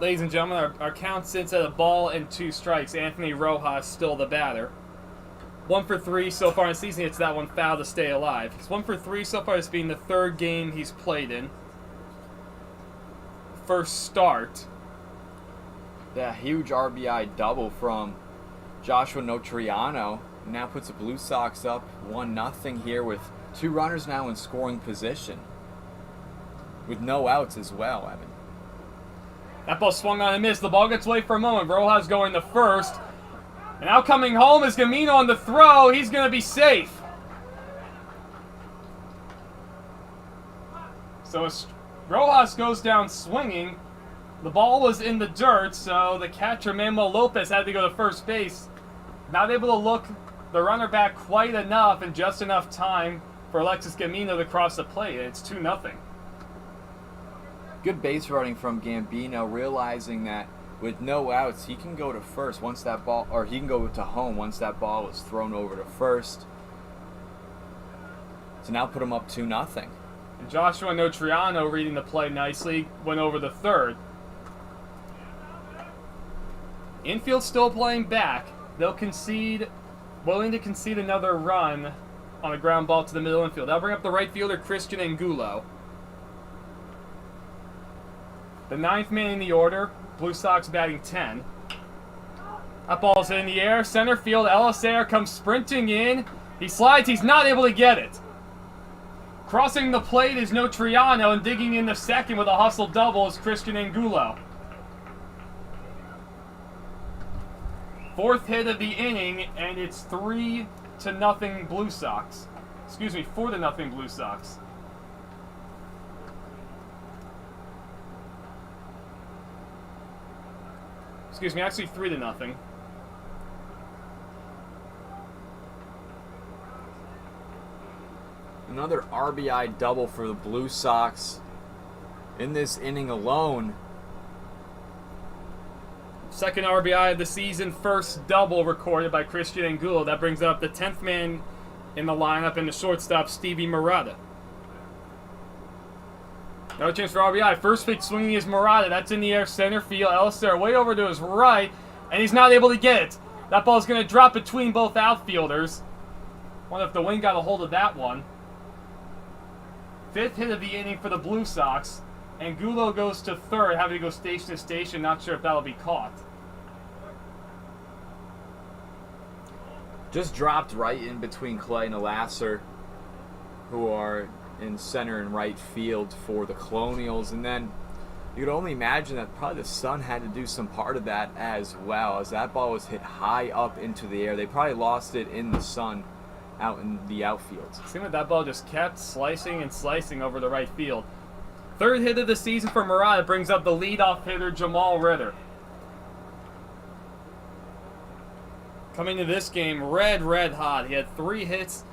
Ladies and gentlemen, our count sits at a ball and 2 strikes. Anthony Rojas still the batter. 1 for 3 so far in the season. It's that one foul to stay alive. He's 1 for 3 so far. It's been the 3rd game he's played in. First start. That huge RBI double from Joshua Notriano now puts the Blue Sox up 1-0 here with 2 runners now in scoring position. With no outs as well, Evan. That ball swung on and missed. The ball gets away for a moment. Rojas going to first. And now coming home is Gamino on the throw. He's going to be safe. So Rojas goes down swinging. The ball was in the dirt, so the catcher, Manuel Lopez, had to go to first base. Not able to look the runner back quite enough and just enough time for Alexis Gamino to cross the plate. It's 2-0. Good base running from Gambino, realizing that with no outs, he can go to first once that ball, or he can go to home once that ball is thrown over to first. To now put him up 2-0. And Joshua Notriano, reading the play nicely, went over the third. Infield still playing back. They'll concede, willing to concede another run on a ground ball to the middle infield. That'll bring up the right fielder, Christian Angulo. The 9th man in the order, Blue Sox batting 10. That ball's in the air, center field. Elisaire comes sprinting in. He slides, he's not able to get it. Crossing the plate is Notriano, and digging in the second with a hustle double is Christian Angulo. 4th hit of the inning, and it's 3-0 Blue Sox. Excuse me, 4-0 Blue Sox. Excuse me, actually 3-0. Another RBI double for the Blue Sox in this inning alone. Second RBI of the season, first double recorded by Christian Angulo. That brings up the 10th man in the lineup and the shortstop, Stevie Murata. No chance for RBI. First pitch swinging is Murata. That's in the air, center field. Elisaire way over to his right, and he's not able to get it. That ball's going to drop between both outfielders. Wonder if the wind got a hold of that one. 5th hit of the inning for the Blue Sox. Angulo goes to third, having to go station to station. Not sure if that'll be caught. Just dropped right in between Clay and Elisaire, who are in center and right field for the Colonials. And then you could only imagine that probably the sun had to do some part of that as well, as that ball was hit high up into the air. They probably lost it in the sun out in the outfield. Seemed like that ball just kept slicing and slicing over the right field. 3rd hit of the season for Murata brings up the leadoff hitter, Jamal Ritter. Coming to this game, red hot. He had 3 hits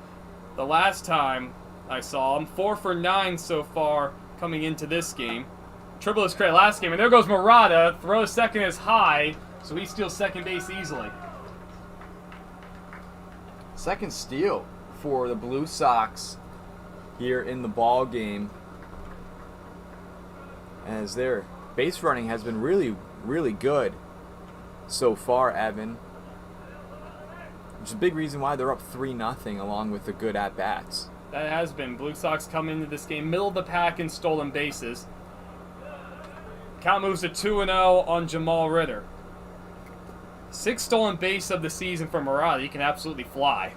the last time I saw him. 4 for 9 so far coming into this game. Triple his credit last game. And there goes Murata. Throws second is high, so he steals second base easily. Second steal for the Blue Sox here in the ball game, as their base running has been really good so far, Evan. Which is a big reason why they're up 3-0 along with the good at-bats. That has been. Blue Sox come into this game middle of the pack in stolen bases. Count moves to 2-0 on Jamal Ritter. 6th stolen base of the season for Murata. He can absolutely fly.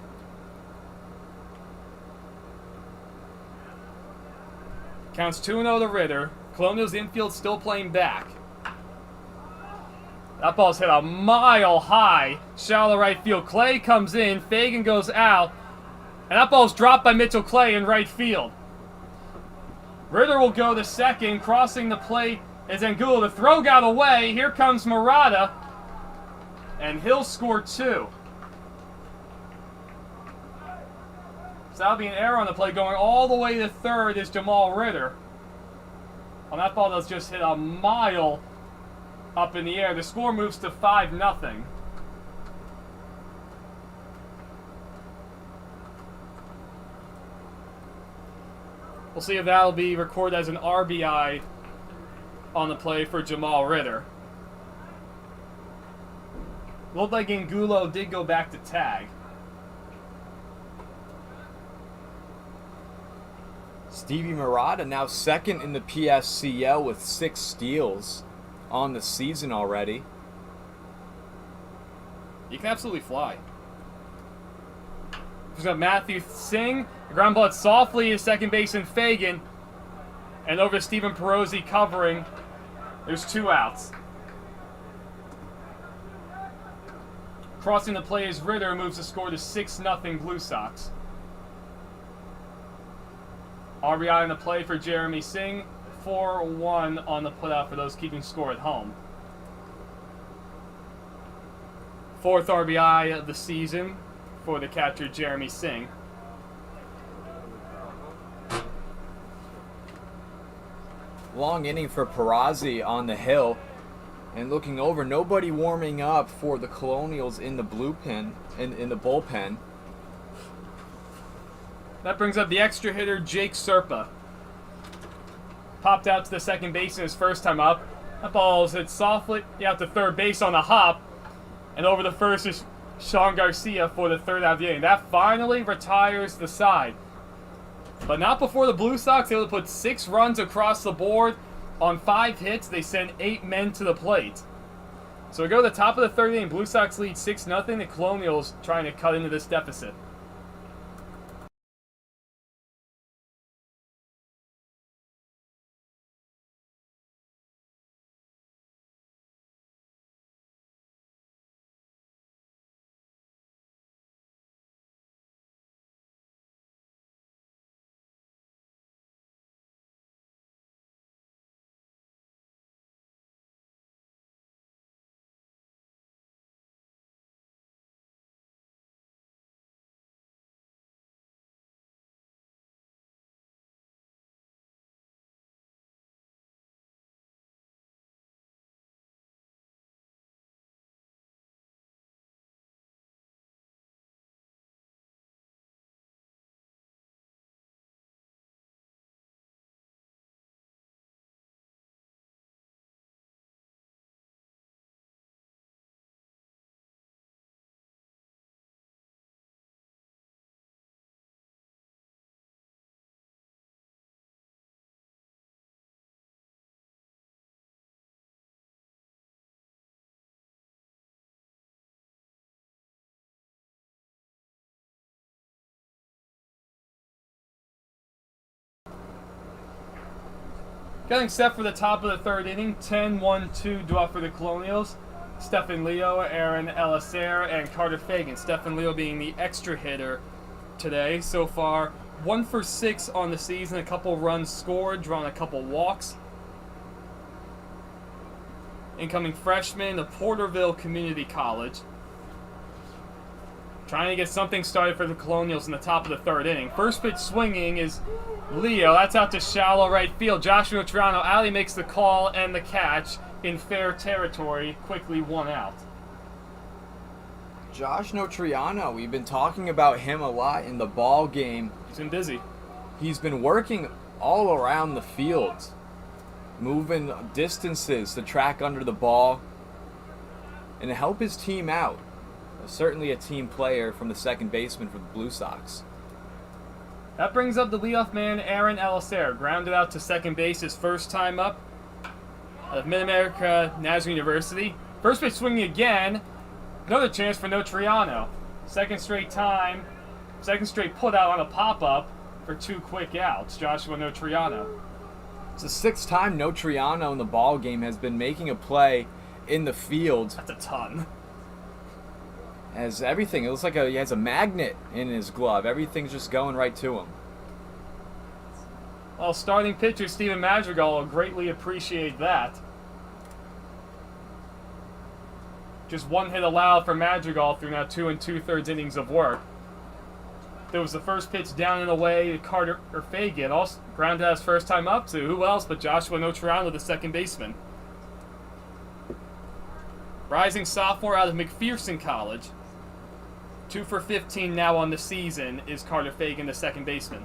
Counts 2-0 to Ritter. Colonials infield still playing back. That ball's hit a mile high. Shallow right field. Clay comes in. Fagan goes out. And that ball's dropped by Mitchell Clay in right field. Ritter will go to second. Crossing the plate is Angulo. The throw got away. Here comes Murata. And he'll score 2. So that'll be an error on the play. Going all the way to third is Jamal Ritter. On that ball that's just hit a mile up in the air. The score moves to 5-0. We'll see if that'll be recorded as an RBI on the play for Jamal Ritter. Looked like Angulo did go back to tag. Stevie Murata now second in the PSCL with 6 steals on the season already. You can absolutely fly. We've got Matthew Singh. The ground ball softly to second baseman Fagan. And over to Steven Perozzi covering. There's 2 outs. Crossing the play is Ritter, moves the score to 6-0 Blue Sox. RBI in the play for Jeremy Singh. 4-1 on the putout for those keeping score at home. 4th RBI of the season for the catcher Jeremy Singh. Long inning for Perozzi on the hill. And looking over, nobody warming up for the Colonials in the in the bullpen. That brings up the extra hitter Jake Serpa. Popped out to the second baseman his first time up. That ball is hit softly out to third base on a hop. And over the first is Sean Garcia for the 3rd out of the inning. That finally retires the side. But not before the Blue Sox able to put 6 runs across the board. On 5 hits, they send 8 men to the plate. So we go to the top of the 3rd inning. Blue Sox lead 6-0. The Colonials trying to cut into this deficit. Getting set for the top of the 3rd inning. 10-1-2 draw for the Colonials. Stephen Leo, Aaron Elacer, and Carter Fagan. Stephen Leo being the extra hitter today. So far, 1 for 6 on the season. A couple runs scored, drawn a couple walks. Incoming freshman of Porterville Community College. Trying to get something started for the Colonials in the top of the 3rd inning. First pitch swinging is Leo. That's out to shallow right field. Joshua Triano. Ali makes the call and the catch in fair territory. Quickly 1 out. Josh Notriano, we've been talking about him a lot in the ball game. He's been busy. He's been working all around the field, moving distances to track under the ball and to help his team out. Certainly a team player from the second baseman for the Blue Sox. That brings up the leadoff man, Aaron Elacer. Grounded out to second base his first time up out of Mid-America Nazarene University. First pitch swinging again. Another chance for Notriano. Second straight put out on a pop-up for 2 quick outs. Joshua Notriano. It's the 6th time Notriano in the ball game has been making a play in the field. That's a ton. As everything, it looks like he has a magnet in his glove. Everything's just going right to him. Well, starting pitcher Steven Madrigal will greatly appreciate that. Just 1 hit allowed for Madrigal through now 2 2/3 innings of work. There was the first pitch down and away to Carter Fagan. Also grounded out his first time up to who else but Joshua Notriano, the second baseman. Rising sophomore out of McPherson College. 2 for 15 now on the season is Carter Fagan, the second baseman.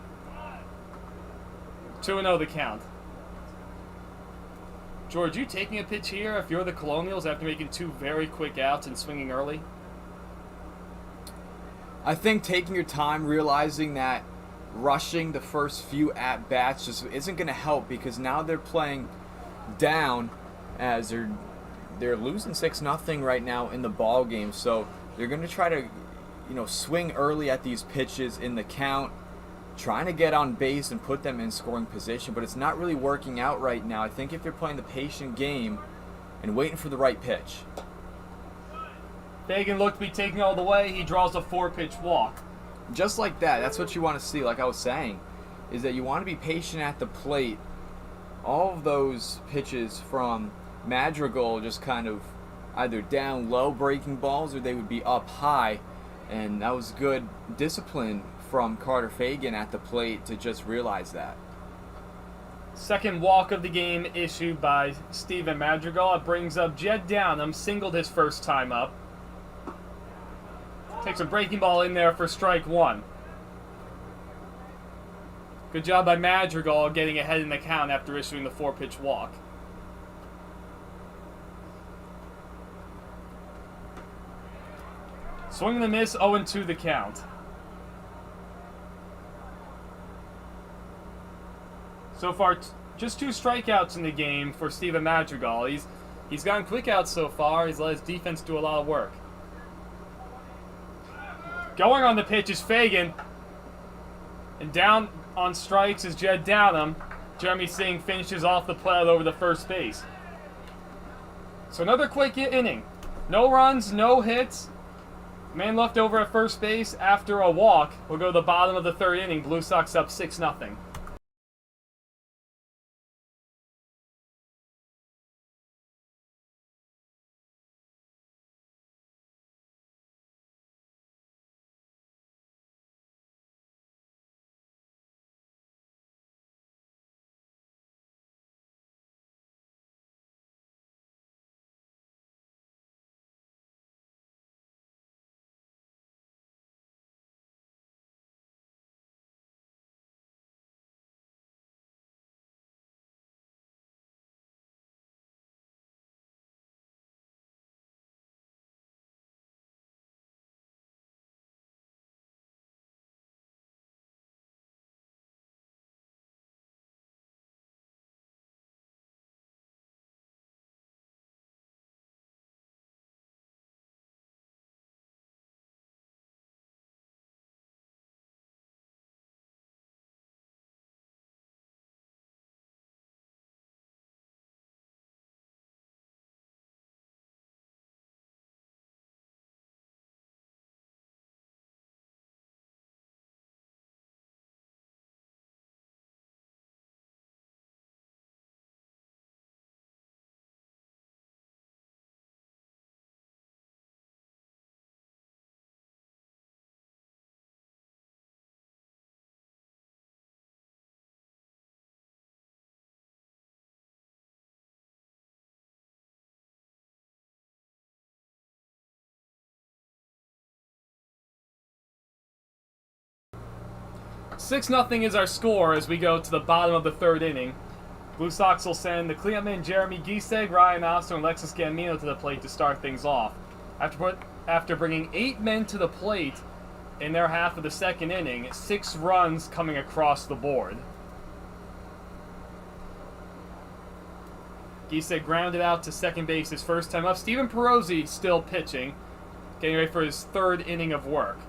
2-0 the count. George, you taking a pitch here if you're the Colonials after making 2 very quick outs and swinging early? I think taking your time, realizing that rushing the first few at-bats just isn't going to help, because now they're playing down as they're losing 6-0 right now in the ball game. So they're going to try to, swing early at these pitches in the count, trying to get on base and put them in scoring position, but it's not really working out right now. I think if they're playing the patient game and waiting for the right pitch. Fagan looked to be taking all the way. He draws a 4-pitch walk. Just like that. That's what you want to see, like I was saying, is that you want to be patient at the plate. All of those pitches from Madrigal just kind of either down low breaking balls, or they would be up high, and that was good discipline from Carter Fagan at the plate to just realize that. Second walk of the game issued by Steven Madrigal. It brings up Jed Downham, singled his first time up. Takes a breaking ball in there for strike 1. Good job by Madrigal getting ahead in the count after issuing the 4-pitch walk. Swing and a miss, 0-2 the count. So far, just 2 strikeouts in the game for Steven Madrigal. He's gotten quick outs so far. He's let his defense do a lot of work. Going on the pitch is Fagan. And down on strikes is Jed Downham. Jeremy Singh finishes off the play over the first base. So another quick inning. No runs, no hits. Man left over at first base after a walk. We'll go to the bottom of the 3rd inning. Blue Sox up 6-0. Six 0 is our score as we go to the bottom of the 3rd inning. Blue Sox will send the cleanup men Jeremy Gieseg, Ryan Oster, and Alexis Gambino to the plate to start things off. After bringing 8 men to the plate in their half of the 2nd inning, 6 runs coming across the board. Gieseg grounded out to second base his first time up. Steven Perozzi still pitching, getting ready for his 3rd inning of work.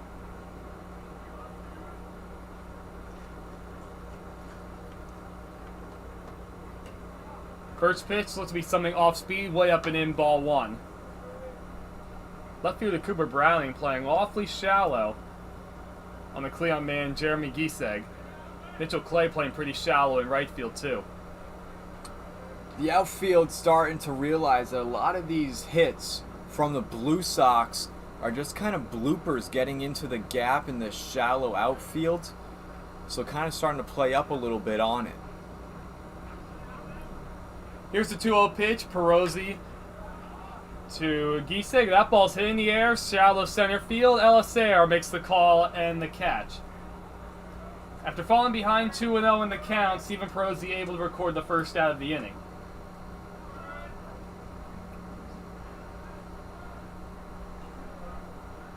First pitch looks to be something off speed, way up and in, ball 1. Left fielder Cooper Browning playing awfully shallow on the cleanup man Jeremy Gieseg. Mitchell Clay playing pretty shallow in right field too. The outfield starting to realize that a lot of these hits from the Blue Sox are just kind of bloopers getting into the gap in the shallow outfield. So kind of starting to play up a little bit on it. Here's the 2-0 pitch, Perozzi to Gieseg. That ball's hit in the air, shallow center field. Elisaire makes the call and the catch. After falling behind 2-0 in the count, Steven Perozzi able to record the first out of the inning.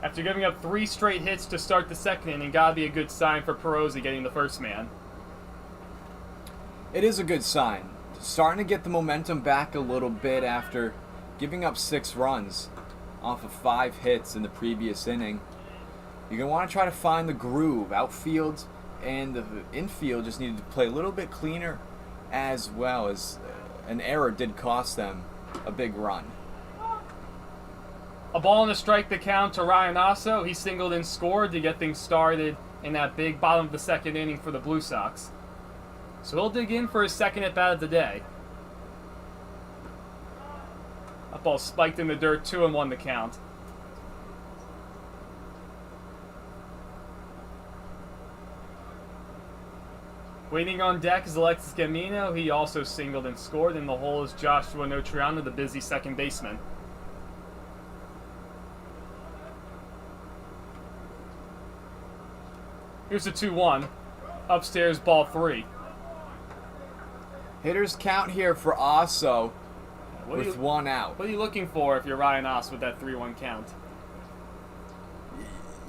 After giving up 3 straight hits to start the second inning, gotta be a good sign for Perosi getting the first man. It is a good sign. Starting to get the momentum back a little bit after giving up 6 runs off of 5 hits in the previous inning. You're going to want to try to find the groove. Outfield and the infield just needed to play a little bit cleaner, as well as an error did cost them a big run. A ball and a strike, the count to Ryan Osso. He singled and scored to get things started in that big bottom of the second inning for the Blue Sox. So he'll dig in for his second at-bat of the day. That ball spiked in the dirt, 2-1 the count. Waiting on deck is Alexis Gamino. He also singled and scored. In the hole is Joshua Notriano, the busy second baseman. Here's a 2-1. Upstairs, ball 3. Hitters count here for Osso with 1 out. What are you looking for if you're Ryan Oss with that 3-1 count?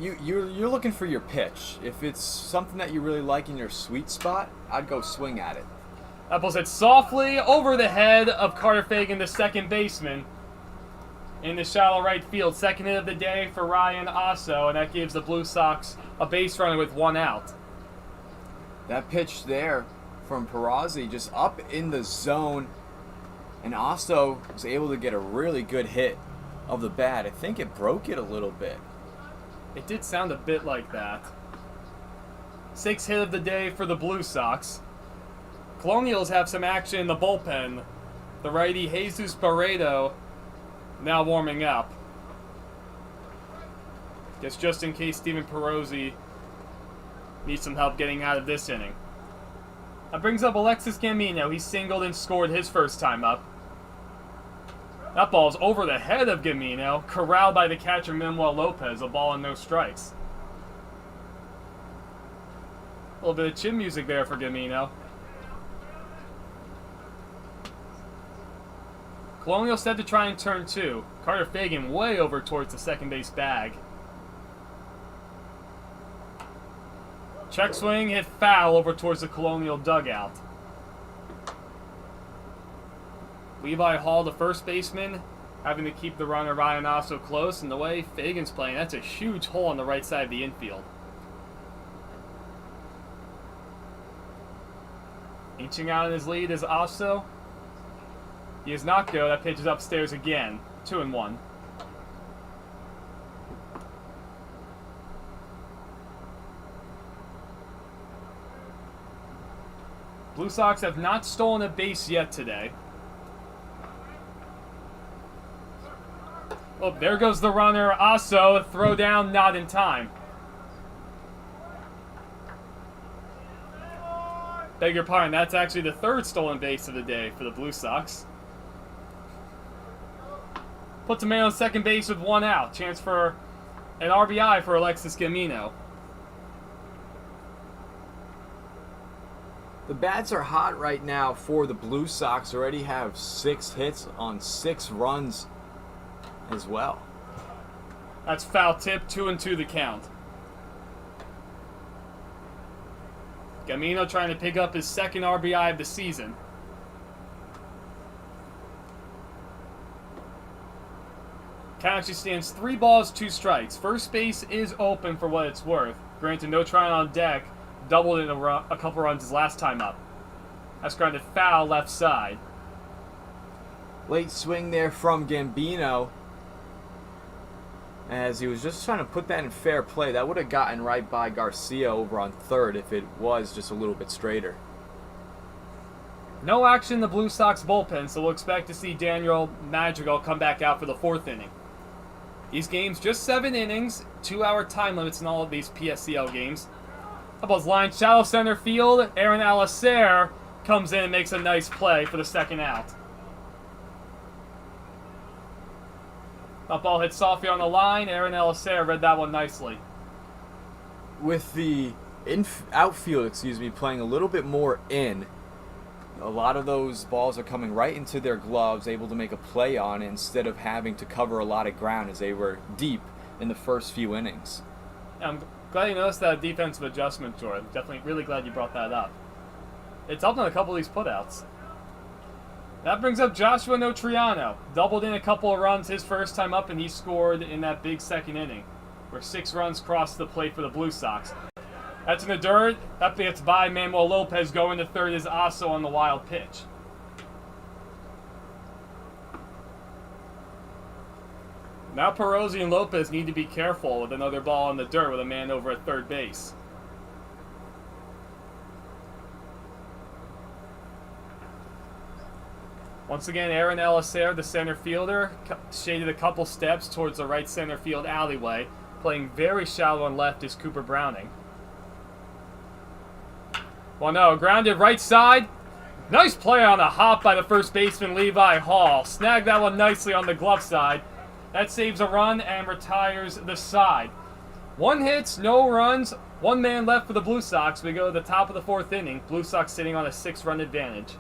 You're looking for your pitch. If it's something that you really like in your sweet spot, I'd go swing at it. That ball's hit softly over the head of Carter Fagan, the second baseman, in the shallow right field. Second hit of the day for Ryan Osso, and that gives the Blue Sox a base runner with 1 out. That pitch there from Perosi just up in the zone, and Osso was able to get a really good hit of the bat. I think it broke it a little bit. It did sound a bit like that. 6th hit of the day for the Blue Sox. Colonials have some action in the bullpen. The righty Jesus Barredo now warming up. Guess just in case Steven Perosi needs some help getting out of this inning. That brings up Alexis Gamino. He singled and scored his first time up. That ball's over the head of Gamino, corralled by the catcher Manuel Lopez, a ball and no strikes. A little bit of chin music there for Gamino. Colonial set to try and turn 2. Carter Fagan way over towards the second base bag. Check swing, hit foul over towards the Colonial dugout. Levi Hall, the first baseman, having to keep the runner Ryan Osso close, and the way Fagan's playing, that's a huge hole on the right side of the infield. Inching out in his lead is Osso. He is not go. That pitch is upstairs again. 2-1. Blue Sox have not stolen a base yet today. Oh, there goes the runner, Osso. Throw down, not in time. Beg your pardon, that's actually the 3rd stolen base of the day for the Blue Sox. Puts a man on second base with 1 out. Chance for an RBI for Alexis Gamino. The bats are hot right now for the Blue Sox. Already have 6 hits on 6 runs as well. That's foul tip, 2-2 the count. Gamino trying to pick up his 2nd RBI of the season. Count actually stands 3 balls, 2 strikes. First base is open for what it's worth. Granted, no trying on deck. Doubled in a couple runs his last time up. That's grounded foul left side. Late swing there from Gambino, as he was just trying to put that in fair play. That would have gotten right by Garcia over on 3rd if it was just a little bit straighter. No action in the Blue Sox bullpen, so we'll expect to see Daniel Madrigal come back out for the 4th inning. These games, just 7 innings, 2-hour time limits in all of these PSCL games. That ball's lined shallow center field. Aaron Alicer comes in and makes a nice play for the 2nd out. That ball hit softly on the line. Aaron Alicer read that one nicely. With the outfield, playing a little bit more in, a lot of those balls are coming right into their gloves, able to make a play on it instead of having to cover a lot of ground as they were deep in the first few innings. I'm glad you noticed that defensive adjustment, Jordan. Definitely really glad you brought that up. It's helped on a couple of these putouts. That brings up Joshua Notriano. Doubled in a couple of runs his first time up, and he scored in that big second inning, where 6 runs crossed the plate for the Blue Sox. That's in the dirt. That gets by Manuel Lopez. Going to third is also on the wild pitch. Now Perosi and Lopez need to be careful with another ball in the dirt with a man over at third base. Once again, Aaron Elisaire, the center fielder, shaded a couple steps towards the right center field alleyway. Playing very shallow on left is Cooper Browning. Well, no, grounded right side. Nice play on a hop by the first baseman Levi Hall. Snagged that one nicely on the glove side. That saves a run and retires the side. 1 hit, no runs, 1 man left for the Blue Sox. We go to the top of the 4th inning. Blue Sox sitting on a 6-run advantage.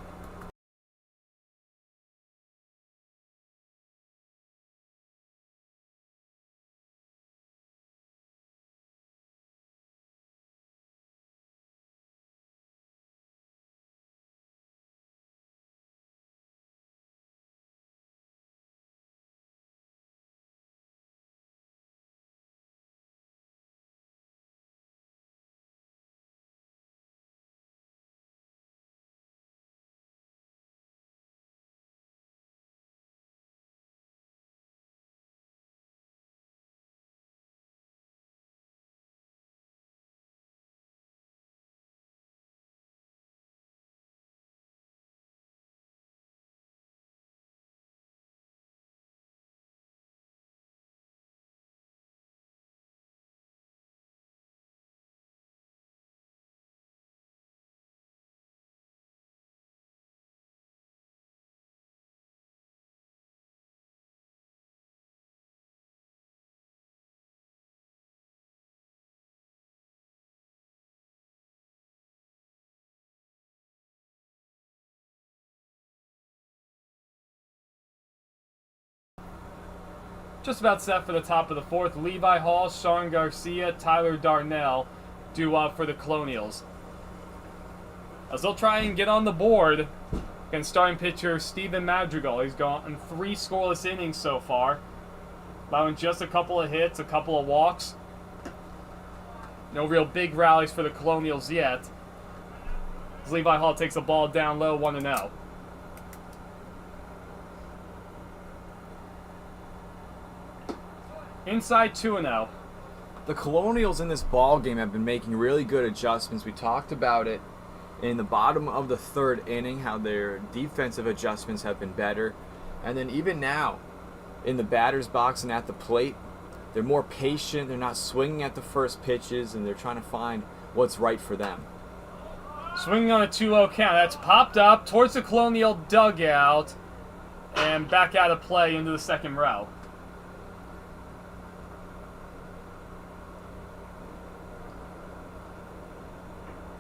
Just about set for the top of the 4th. Levi Hall, Sean Garcia, Tyler Darnell due up for the Colonials. As they'll try and get on the board against starting pitcher Steven Madrigal. He's gone 3 scoreless innings so far, allowing just a couple of hits, a couple of walks. No real big rallies for the Colonials yet. As Levi Hall takes a ball down low, 1-0. Inside 2-0. The Colonials in this ball game have been making really good adjustments. We talked about it in the bottom of the 3rd inning, how their defensive adjustments have been better. And then even now, in the batter's box and at the plate, they're more patient. They're not swinging at the first pitches, and they're trying to find what's right for them. Swinging on a 2-0 count. That's popped up towards the Colonial dugout and back out of play into the 2nd row.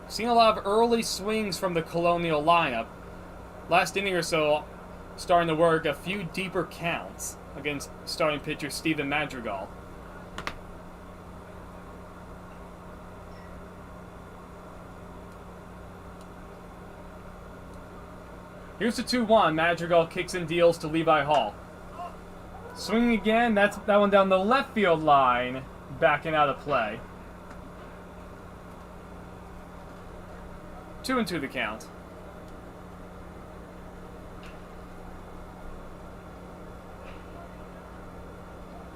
Seen a lot of early swings from the Colonial lineup. Last inning or so, starting to work a few deeper counts against starting pitcher Steven Madrigal. Here's the 2-1. Madrigal kicks and deals to Levi Hall. Swinging again. That's that one down the left field line, backing out of play. 2-2 the count.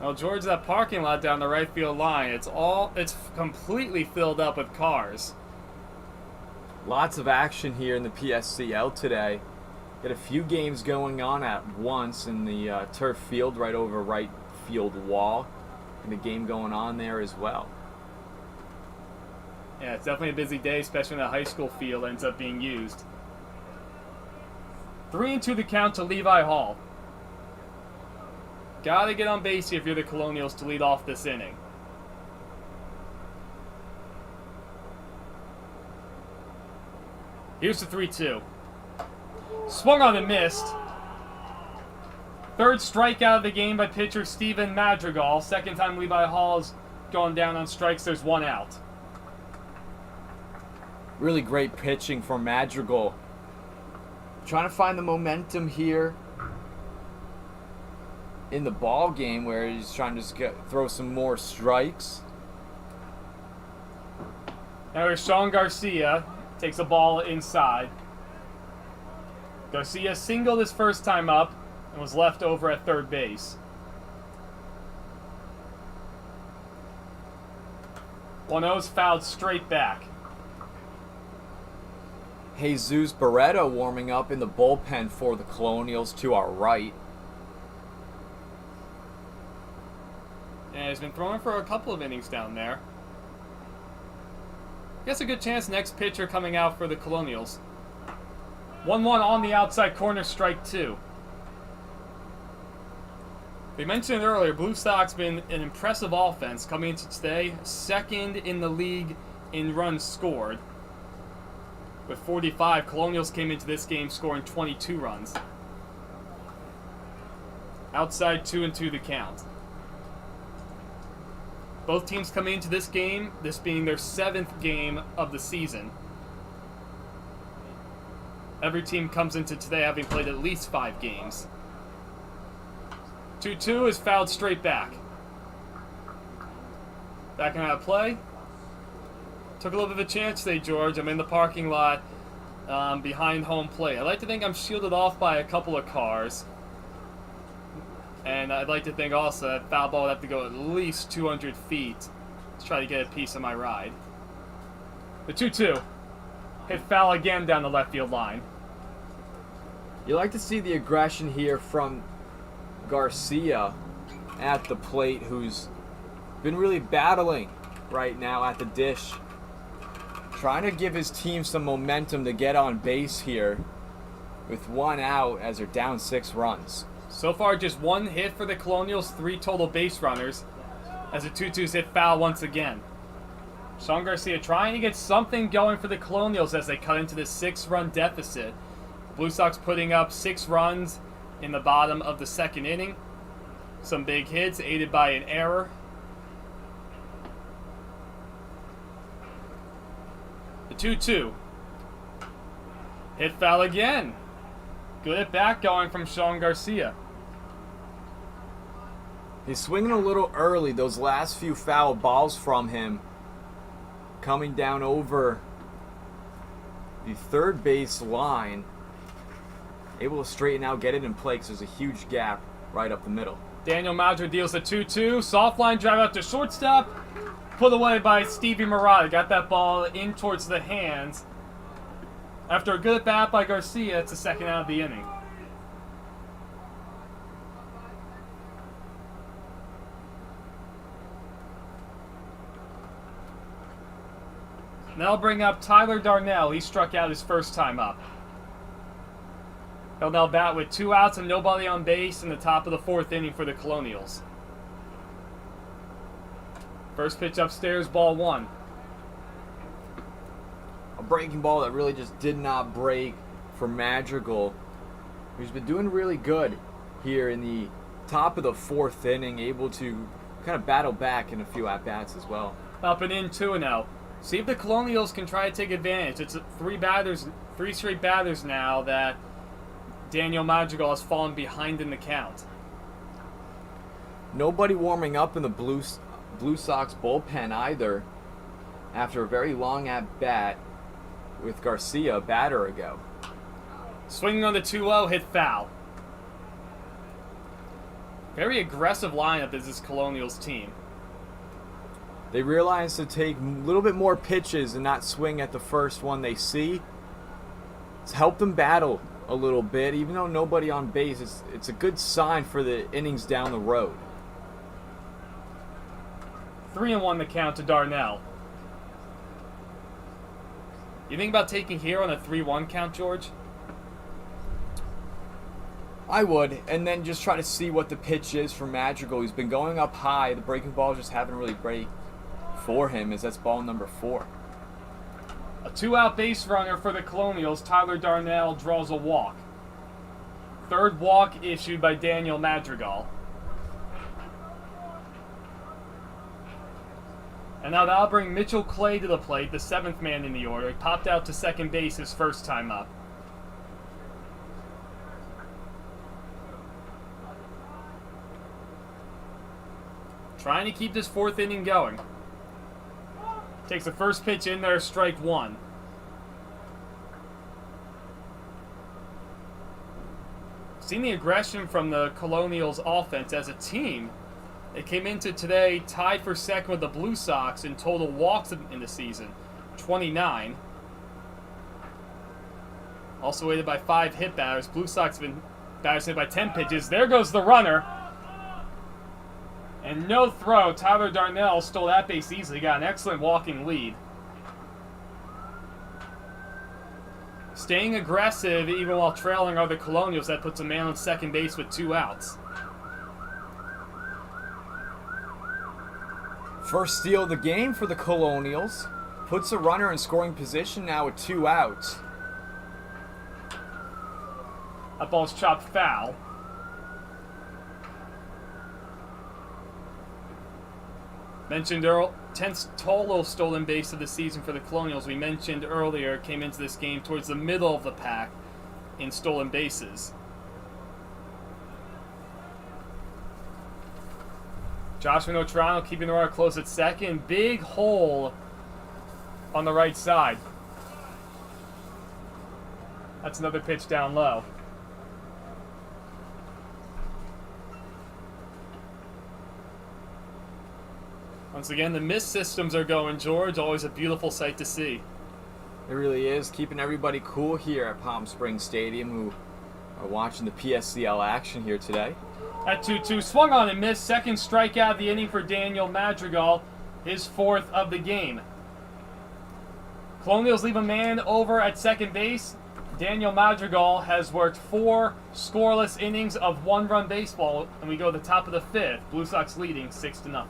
Well, George, that parking lot down the right field line, it's completely filled up with cars. Lots of action here in the PSCL today. Got a few games going on at once in the turf field right over right field wall, and a game going on there as well. Yeah, it's definitely a busy day, especially when the high school field ends up being used. 3-2 the count to Levi Hall. Gotta get on base here if you're the Colonials to lead off this inning. Here's the 3-2. Swung on and missed. Third strikeout of the game by pitcher Steven Madrigal. Second time Levi Hall's gone down on strikes. There's one out. Really great pitching from Madrigal. Trying to find the momentum here in the ball game where he's trying to just throw some more strikes. Now here's Sean Garcia. Takes the ball inside. Garcia singled his first time up and was left over at third base. 1-0's fouled straight back. Jesus Barreto warming up in the bullpen for the Colonials to our right. And he's been throwing for a couple of innings down there. Guess a good chance next pitcher coming out for the Colonials. 1-1 on the outside corner, strike 2. We mentioned earlier, Blue Sox been an impressive offense coming into today, second in the league in runs scored. With 45, Colonials came into this game scoring 22 runs. Outside 2-2 the count. Both teams coming into this game, this being their 7th game of the season. Every team comes into today having played at least 5 games. 2-2 is fouled straight back. Backing out of play. Took a little bit of a chance today, George. I'm in the parking lot behind home plate. I like to think I'm shielded off by a couple of cars. And I'd like to think also that foul ball would have to go at least 200 feet to try to get a piece of my ride. The 2-2. Hit foul again down the left field line. You like to see the aggression here from Garcia at the plate, who's been really battling right now at the dish. Trying to give his team some momentum to get on base here with 1 out as they're down 6 runs. So far, just 1 hit for the Colonials, 3 total base runners, as the 2-2's hit foul once again. Sean Garcia trying to get something going for the Colonials as they cut into this 6-run deficit. Blue Sox putting up 6 runs in the bottom of the 2nd inning. Some big hits, aided by an error. The 2-2. Hit foul again. Good at bat going from Sean Garcia. He's swinging a little early. Those last few foul balls from him coming down over the third base line. Able to straighten out, get it in play because there's a huge gap right up the middle. Daniel Madra deals the 2-2. Soft line drive out to shortstop. Put away by Stevie Murata. Got that ball in towards the hands. After a good bat by Garcia, it's the 2nd out of the inning. Now I'll bring up Tyler Darnell. He struck out his first time up. He'll now bat with 2 outs and nobody on base in the top of the 4th inning for the Colonials. First pitch upstairs, ball 1. A breaking ball that really just did not break for Madrigal, who's been doing really good here in the top of the 4th inning, able to kind of battle back in a few at-bats as well. Up and in, 2-0. See if the Colonials can try to take advantage. It's 3 straight batters now that Daniel Madrigal has fallen behind in the count. Nobody warming up in the Blue Sox bullpen either after a very long at-bat with Garcia a batter ago. Swinging on the 2-0, hit foul. Very aggressive lineup is this Colonials team. They realize to take a little bit more pitches and not swing at the first one they see. It's helped them battle a little bit, even though nobody on base. It's a good sign for the innings down the road. 3-1 the count to Darnell. You think about taking here on a 3-1 count, George? I would, and then just try to see what the pitch is for Madrigal. He's been going up high. The breaking balls just haven't really break for him, as that's ball number 4. A 2-out base runner for the Colonials. Tyler Darnell draws a walk. Third walk issued by Daniel Madrigal. And now that'll bring Mitchell Clay to the plate, the 7th man in the order. He popped out to second base his first time up. Trying to keep this 4th inning going. Takes the first pitch in there, strike 1. Seen the aggression from the Colonials offense as a team. They came into today tied for second with the Blue Sox in total walks in the season, 29. Also weighted by 5 hit batters. Blue Sox have been batters hit by 10 pitches. There goes the runner. And no throw. Tyler Darnell stole that base easily. Got an excellent walking lead. Staying aggressive even while trailing are the Colonials. That puts a man on second base with 2 outs. First steal of the game for the Colonials. Puts a runner in scoring position now with 2 outs. That ball's chopped foul. Mentioned 10th total stolen base of the season for the Colonials. We mentioned earlier came into this game towards the middle of the pack in stolen bases. Joshua Notrano keeping the runner close at second. Big hole on the right side. That's another pitch down low. Once again, the mist systems are going, George. Always a beautiful sight to see. It really is, keeping everybody cool here at Palm Springs Stadium who are watching the PSCL action here today. At 2-2, swung on and missed. Second strikeout of the inning for Daniel Madrigal, his 4th of the game. Colonials leave a man over at second base. Daniel Madrigal has worked 4 scoreless innings of 1-run baseball, and we go to the top of the 5th. Blue Sox leading 6-0.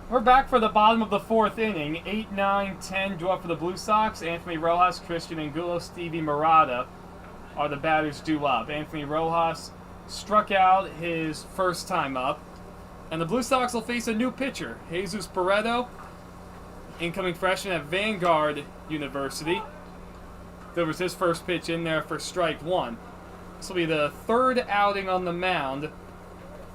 We're back for the bottom of the 4th inning. 8, 9, 10 due up for the Blue Sox. Anthony Rojas, Christian Angulo, Stevie Murata are the batters due up. Anthony Rojas struck out his first time up. And the Blue Sox will face a new pitcher, Jesus Barreto, incoming freshman at Vanguard University. There was his first pitch in there for strike 1. This will be the 3rd outing on the mound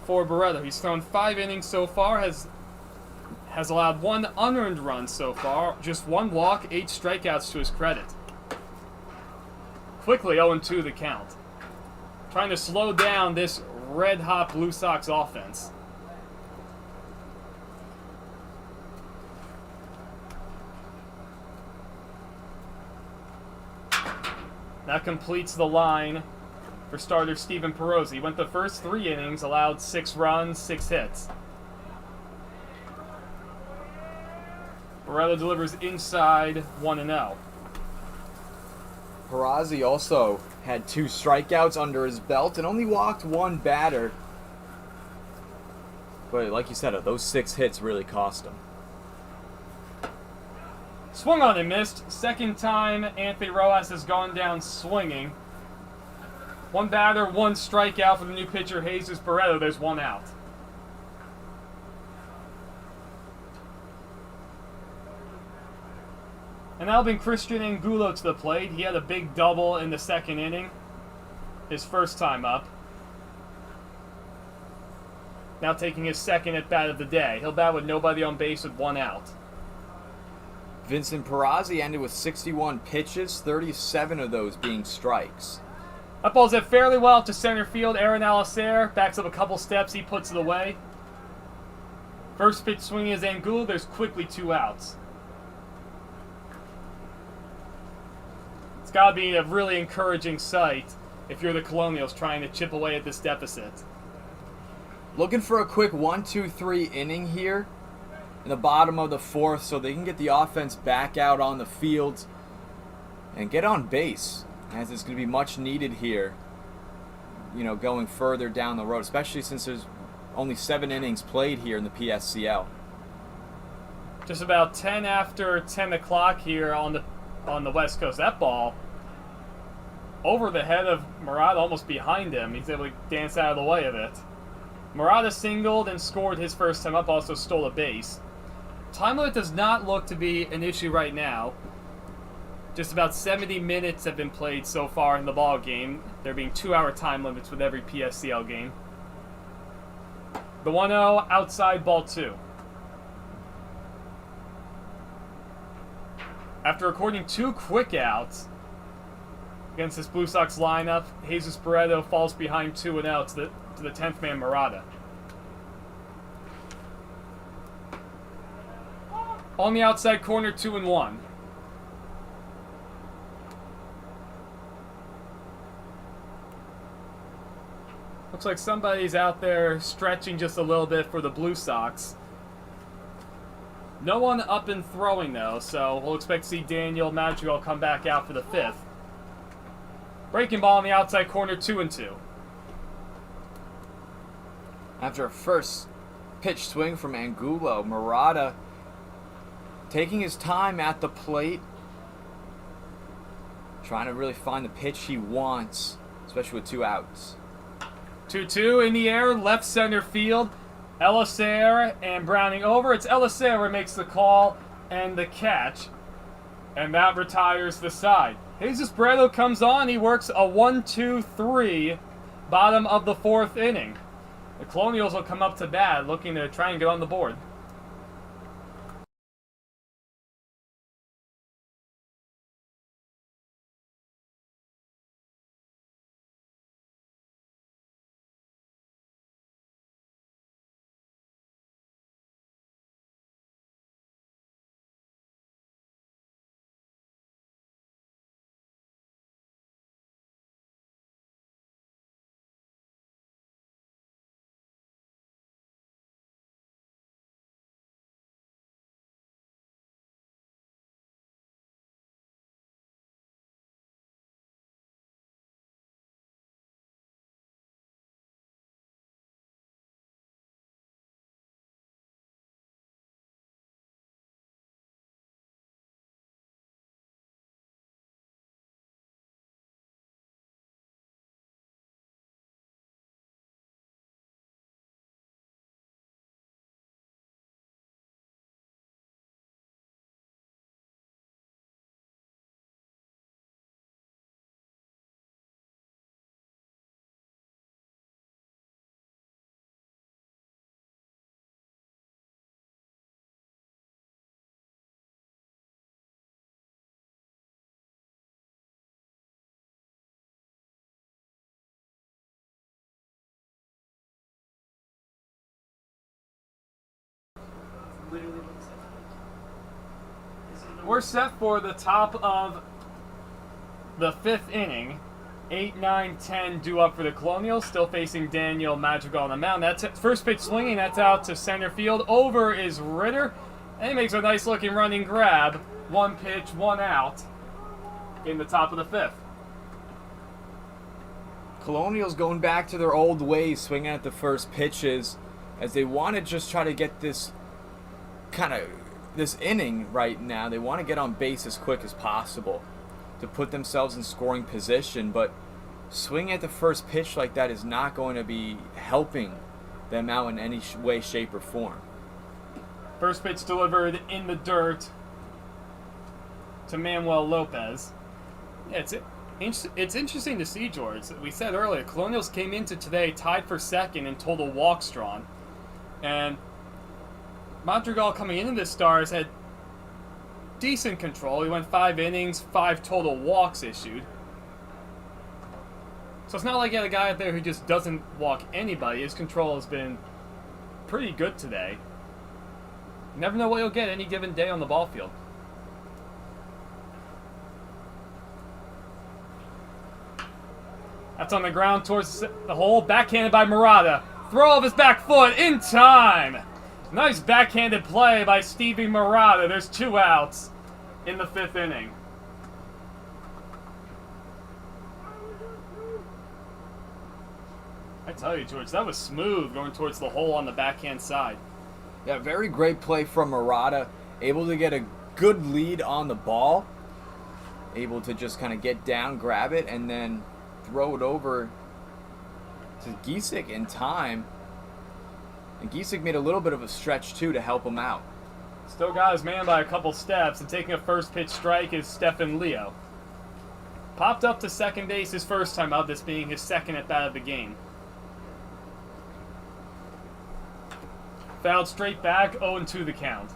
for Barreto. He's thrown 5 innings so far, has allowed 1 unearned run so far, just 1 walk, 8 strikeouts to his credit. Quickly 0-2 the count. Trying to slow down this red-hot Blue Sox offense. That completes the line for starter Steven Perosi. He went the first 3 innings, allowed 6 runs, 6 hits. Barreto delivers inside 1-0. Perosi also had 2 strikeouts under his belt and only walked 1 batter. But like you said, those 6 hits really cost him. Swung on and missed. Second time Anthony Rojas has gone down swinging. 1 batter, 1 strikeout for the new pitcher Jesus Barreto. There's 1 out. And that'll bring Christian Angulo to the plate. He had a big double in the 2nd inning. His first time up. Now taking his 2nd at bat of the day. He'll bat with nobody on base with 1 out. Vincent Perosi ended with 61 pitches, 37 of those being strikes. That ball's hit fairly well to center field. Aaron Alicer backs up a couple steps. He puts it away. First pitch swinging is Angulo. There's quickly 2 outs. It's got to be a really encouraging sight if you're the Colonials trying to chip away at this deficit. Looking for a quick 1-2-3 inning here in the bottom of the 4th so they can get the offense back out on the field and get on base, as it's going to be much needed here, you know, going further down the road, especially since there's only 7 innings played here in the PSCL. Just about 10 after 10 o'clock here on the West Coast. That ball over the head of Murata, almost behind him. He's able to dance out of the way of it. Murata singled and scored his first time up, also stole a base. Time limit does not look to be an issue right now. Just about 70 minutes have been played so far in the ball game. There being 2-hour time limits with every PSCL game. The 1-0 outside, ball 2. After recording 2 quick outs against this Blue Sox lineup, Jesus Barreto falls behind 2-0 to the 10th man Murata. On the outside corner, 2-1. Looks like somebody's out there stretching just a little bit for the Blue Sox. No one up and throwing, though, so we'll expect to see Daniel Madrigal come back out for the 5th. Breaking ball on the outside corner, 2-2. After a first pitch swing from Angulo, Murata taking his time at the plate, trying to really find the pitch he wants, especially with 2 outs. 2-2 in the air, left center field. Alicer and Browning over. It's Alicer who makes the call and the catch. And that retires the side. Jesus Barreto comes on. He works a 1-2-3 bottom of the 4th inning. The Colonials will come up to bat looking to try and get on the board. We're set for the top of the 5th inning. 8, 9, 10 due up for the Colonials, still facing Daniel Madrigal on the mound. That's it. First pitch swinging, that's out to center field. Over is Ritter, and he makes a nice looking running grab. 1 pitch, 1 out in the top of the 5th. Colonials going back to their old ways, swinging at the first pitches, as they want to just try to get this inning right now. They want to get on base as quick as possible to put themselves in scoring position, but swinging at the first pitch like that is not going to be helping them out in any way, shape, or form. First pitch delivered in the dirt to Manuel Lopez. Yeah, it's interesting to see, George. We said earlier, Colonials came into today tied for second in total walks drawn, and Madrigal coming into the Stars had decent control. He went 5 innings, 5 total walks issued. So it's not like you had a guy out there who just doesn't walk anybody. His control has been pretty good today. You never know what you'll get any given day on the ball field. That's on the ground towards the hole. Backhanded by Murata. Throw of his back foot in time. Nice backhanded play by Stevie Murata. There's 2 outs in the 5th inning. I tell you, George, that was smooth going towards the hole on the backhand side. Yeah, very great play from Murata. Able to get a good lead on the ball. Able to just kind of get down, grab it, and then throw it over to Giesick in time. And Giesick made a little bit of a stretch, too, to help him out. Still got his man by a couple steps, and taking a first pitch strike is Stephen Leo. Popped up to second base his first time out, this being his second at bat of the game. Fouled straight back, 0-2 the count.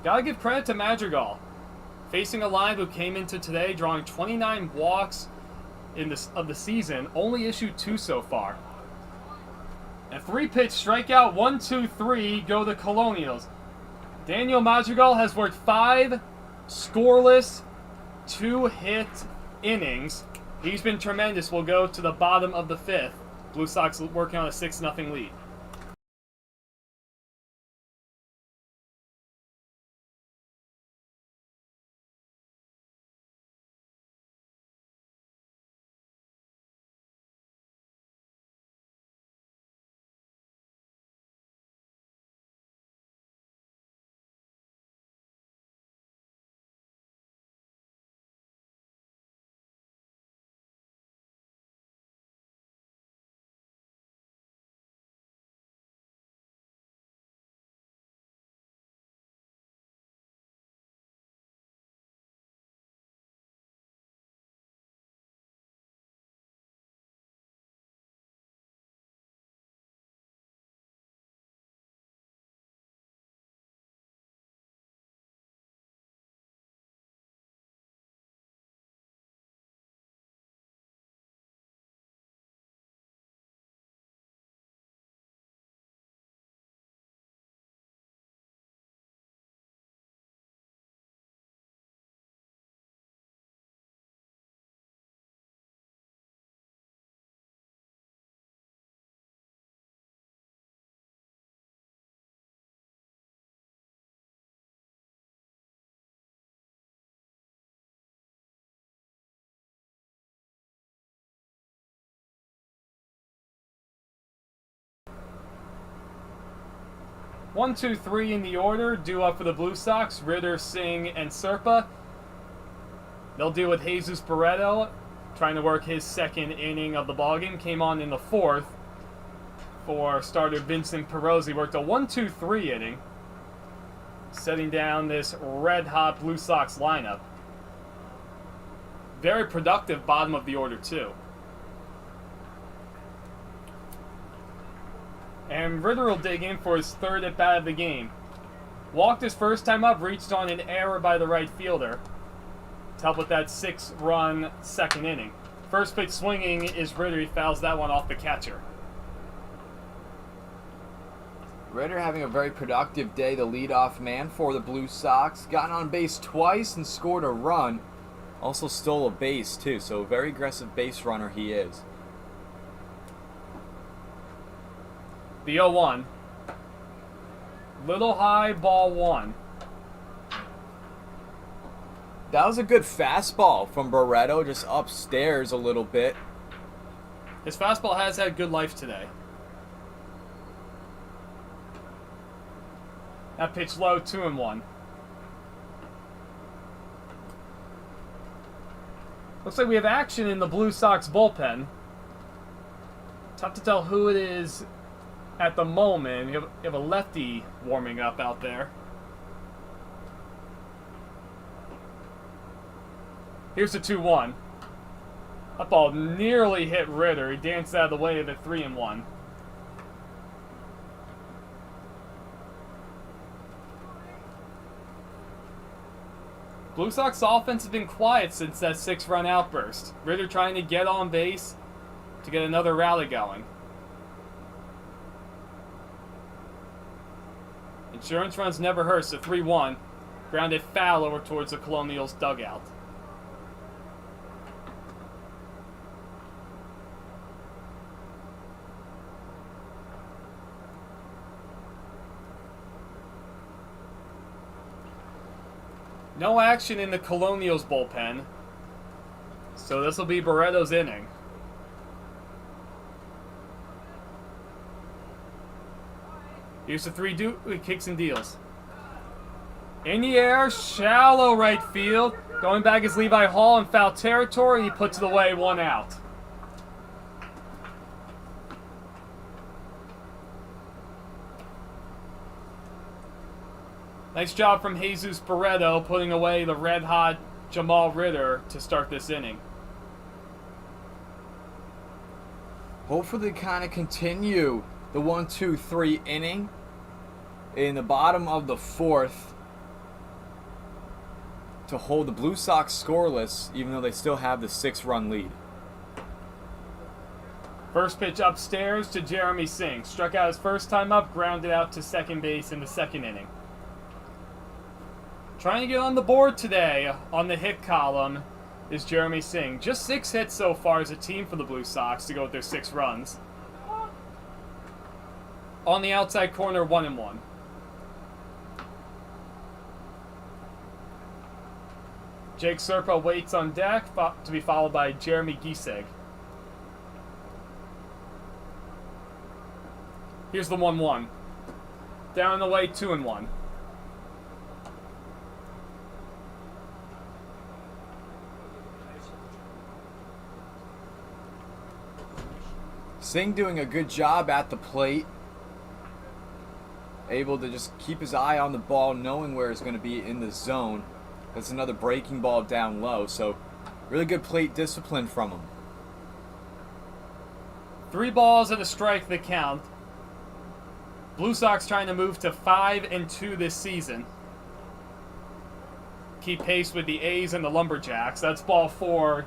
Gotta give credit to Madrigal. Facing a line who came into today drawing 29 walks of the season, only issued 2 so far. And 3-pitch strikeout, 1, 2, 3 go the Colonials. Daniel Madrigal has worked 5 scoreless, 2-hit innings. He's been tremendous. We'll go to the bottom of the 5th. Blue Sox working on a 6-0 lead. One, two, three in the order, due up for the Blue Sox, Ritter, Singh, and Serpa. They'll deal with Jesus Barreto, trying to work his second inning of the ballgame. Came on in the 4th for starter Vincent Perozzi. Worked a 1-2-3 inning, setting down this red-hot Blue Sox lineup. Very productive bottom of the order, too. And Ritter will dig in for his 3rd at bat of the game. Walked his first time up, reached on an error by the right fielder to help with that 6-run second inning. First pitch swinging is Ritter. He fouls that one off the catcher. Ritter having a very productive day, the leadoff man for the Blue Sox. Gotten on base twice and scored a run. Also stole a base, too, so a very aggressive base runner he is. The 0-1. Little high, ball 1. That was a good fastball from Barreto, just upstairs a little bit. His fastball has had good life today. That pitch low, 2-1. Looks like we have action in the Blue Sox bullpen. Tough to tell who it is at the moment. You have a lefty warming up out there. Here's the 2-1. That ball nearly hit Ritter. He danced out of the way of it, 3-1. Blue Sox offense has been quiet since that 6-run outburst. Ritter trying to get on base to get another rally going. Insurance runs never hurt, so 3-1. Grounded foul over towards the Colonials dugout. No action in the Colonials bullpen, so this will be Barreto's inning. Here's the 3-2, kicks and deals. In the air, shallow right field. Going back is Levi Hall in foul territory. He puts it away, 1 out. Nice job from Jesus Barreto putting away the red-hot Jamal Ritter to start this inning. Hopefully kind of continue the 1-2-3 inning in the bottom of the 4th to hold the Blue Sox scoreless, even though they still have the 6-run lead. First pitch upstairs to Jeremy Singh. Struck out his first time up, grounded out to second base in the 2nd inning. Trying to get on the board today on the hit column is Jeremy Singh. Just 6 hits so far as a team for the Blue Sox to go with their 6 runs. On the outside corner, 1-1. Jake Serpa waits on deck to be followed by Jeremy Giesig. Here's the 1-1. Down the way, 2-1. Singh doing a good job at the plate. Able to just keep his eye on the ball, knowing where it's going to be in the zone. That's another breaking ball down low, so really good plate discipline from him. 3 balls and a strike the count. Blue Sox trying to move to 5-2 this season. Keep pace with the A's and the Lumberjacks. That's ball 4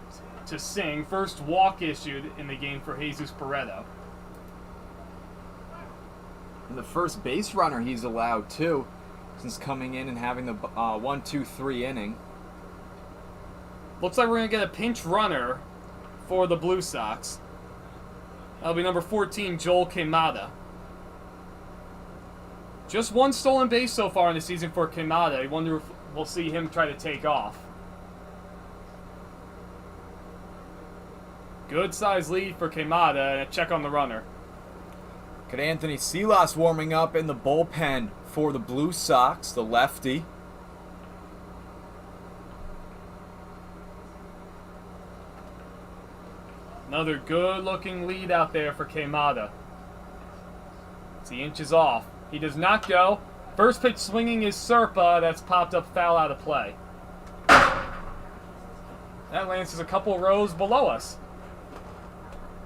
to Singh. First walk issued in the game for Jesus Barreto. And the first base runner he's allowed, too, since coming in and having the 1-2-3 inning. Looks like we're going to get a pinch runner for the Blue Sox. That'll be number 14, Joel Queimada. Just 1 stolen base so far in the season for Queimada. I wonder if we'll see him try to take off. Good size lead for Queimada, and a check on the runner. Got Anthony Silas warming up in the bullpen for the Blue Sox, the lefty. Another good-looking lead out there for Queimada. As he inches off. He does not go. First pitch swinging is Serpa. That's popped up foul out of play. That lands us a couple rows below us.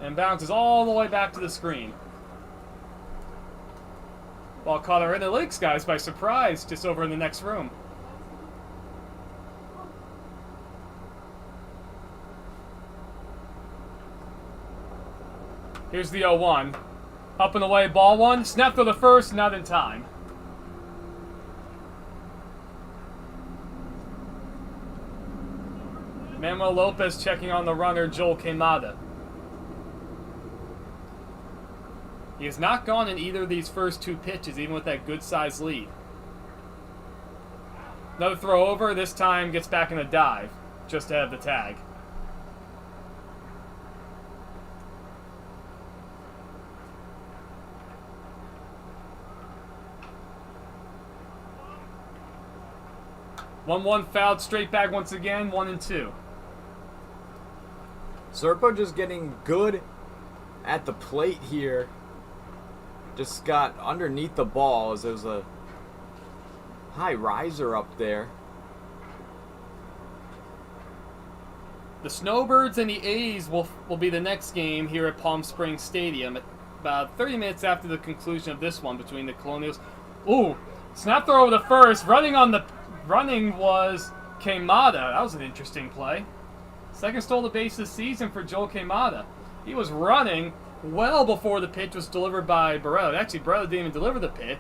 And bounces all the way back to the screen. Ball caught our analytics guys by surprise just over in the next room. Here's the 0-1. Up and away, ball one. Snap to the first, not in time. Manuel Lopez checking on the runner, Joel Queimada. He has not gone in either of these first two pitches, even with that good-sized lead. Another throw over, this time gets back in a dive, just ahead of the tag. One fouled, straight back once again, 1-2. Serpa just getting good at the plate here. Just got underneath the ball as there's a high riser up there. The Snowbirds and the A's will be the next game here at Palm Springs Stadium at about 30 minutes after the conclusion of this one between the Colonials. Ooh, snap throw over the first. Running was Queimada. That was an interesting play. Second stole the base this season for Joel Queimada. He was running well before the pitch was delivered by Barreto. Actually, Barreto didn't even deliver the pitch.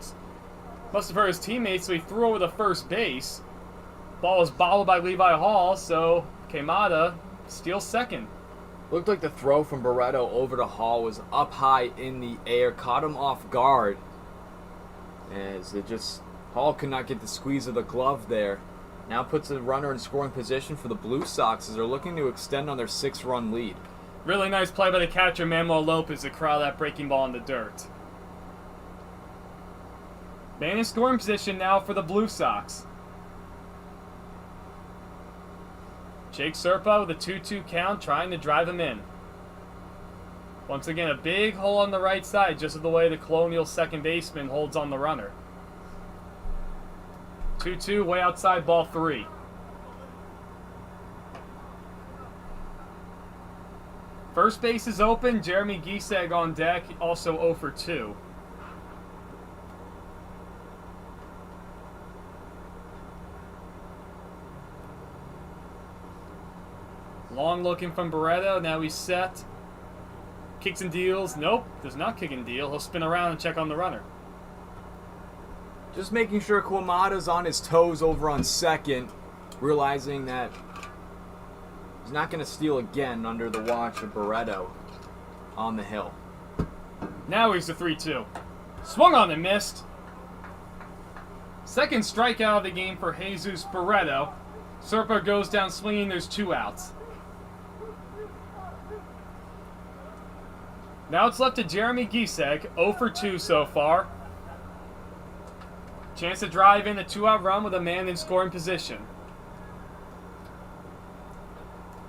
Must have heard his teammates, so he threw over the first base. Ball was bobbled by Levi Hall, so Queimada steals second. Looked like the throw from Barreto over to Hall was up high in the air, caught him off guard. As Hall could not get the squeeze of the glove there. Now puts a runner in scoring position for the Blue Sox as they're looking to extend on their 6-run lead. Really nice play by the catcher, Manuel Lopez, to corral that breaking ball in the dirt. Man in scoring position now for the Blue Sox. Jake Serpa with a 2-2 count, trying to drive him in. Once again, a big hole on the right side, just the way the Colonial second baseman holds on the runner. 2-2, way outside, ball 3. First base is open. Jeremy Gieseg on deck, also 0 for 2. Long looking from Barreto. Now he's set. Kicks and deals. Nope, does not kick and deal. He'll spin around and check on the runner. Just making sure Queimada's on his toes over on second, realizing that he's not going to steal again under the watch of Barreto on the hill. Now he's the 3-2. Swung on and missed. Second strikeout of the game for Jesus Barreto. Serpa goes down swinging. There's 2 outs. Now it's left to Jeremy Gieseg, 0 for 2 so far. Chance to drive in a 2-out run with a man in scoring position.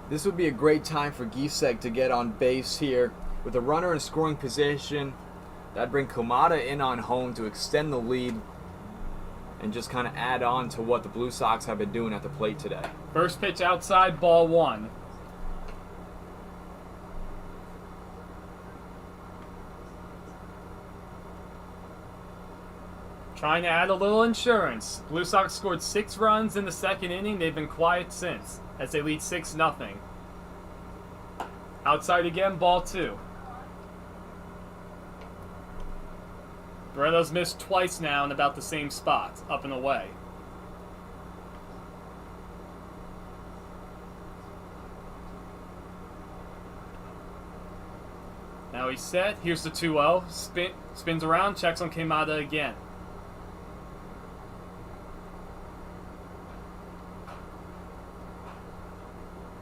This would be a great time for Gieseg to get on base here. With a runner in scoring position, that'd bring Queimada in on home to extend the lead and just kind of add on to what the Blue Sox have been doing at the plate today. First pitch outside, ball 1. Trying to add a little insurance. Blue Sox scored 6 runs in the second inning. They've been quiet since, as they lead 6-0. Outside again, ball 2. Barreto's missed twice now in about the same spot, up and away. Now he's set. Here's the 2-0. Spins around, checks on Queimada again.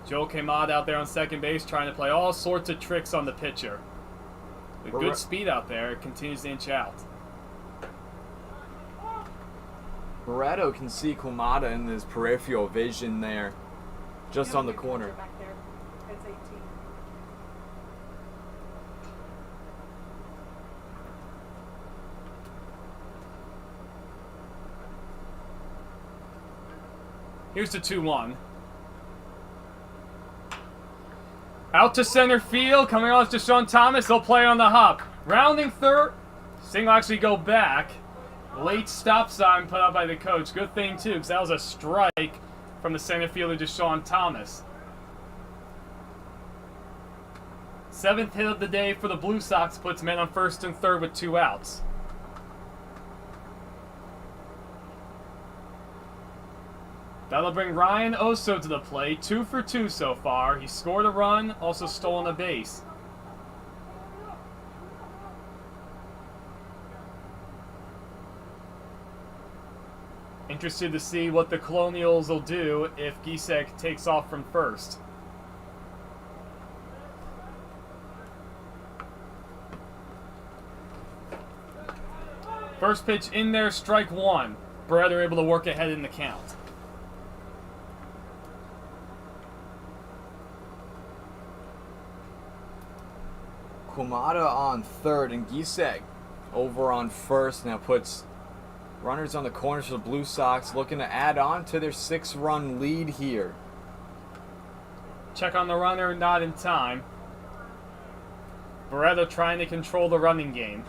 Joel Queimada out there on second base trying to play all sorts of tricks on the pitcher. With good speed out there, it continues to inch out. Barreto can see Queimada in his peripheral vision there, just on the corner. It's 18. Here's the 2-1. Out to center field, coming on to Deshaun Thomas. They'll play on the hop. Rounding third. Sting will actually go back. Late stop sign put up by the coach. Good thing, too, because that was a strike from the center fielder, Deshaun Thomas. Seventh hit of the day for the Blue Sox puts men on first and third with 2 outs. That'll bring Ryan Oso to the plate, 2 for 2 so far. He scored a run, also stolen a base. Interested to see what the Colonials will do if Gisek takes off from first. First pitch in there, strike 1. Beretta able to work ahead in the count. Kumada on third and Gisek over on first. Now puts runners on the corners for the Blue Sox, looking to add on to their 6-run lead here. Check on the runner, not in time. Beretta trying to control the running game.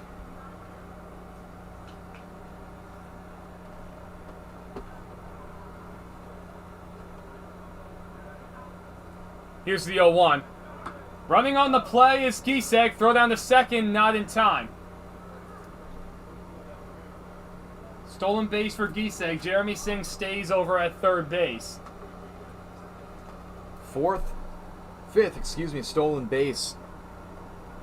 Here's the 0-1. Running on the play is Gisek. Throw down to second, not in time. Stolen base for Gisek. Jeremy Singh stays over at third base. Fifth, stolen base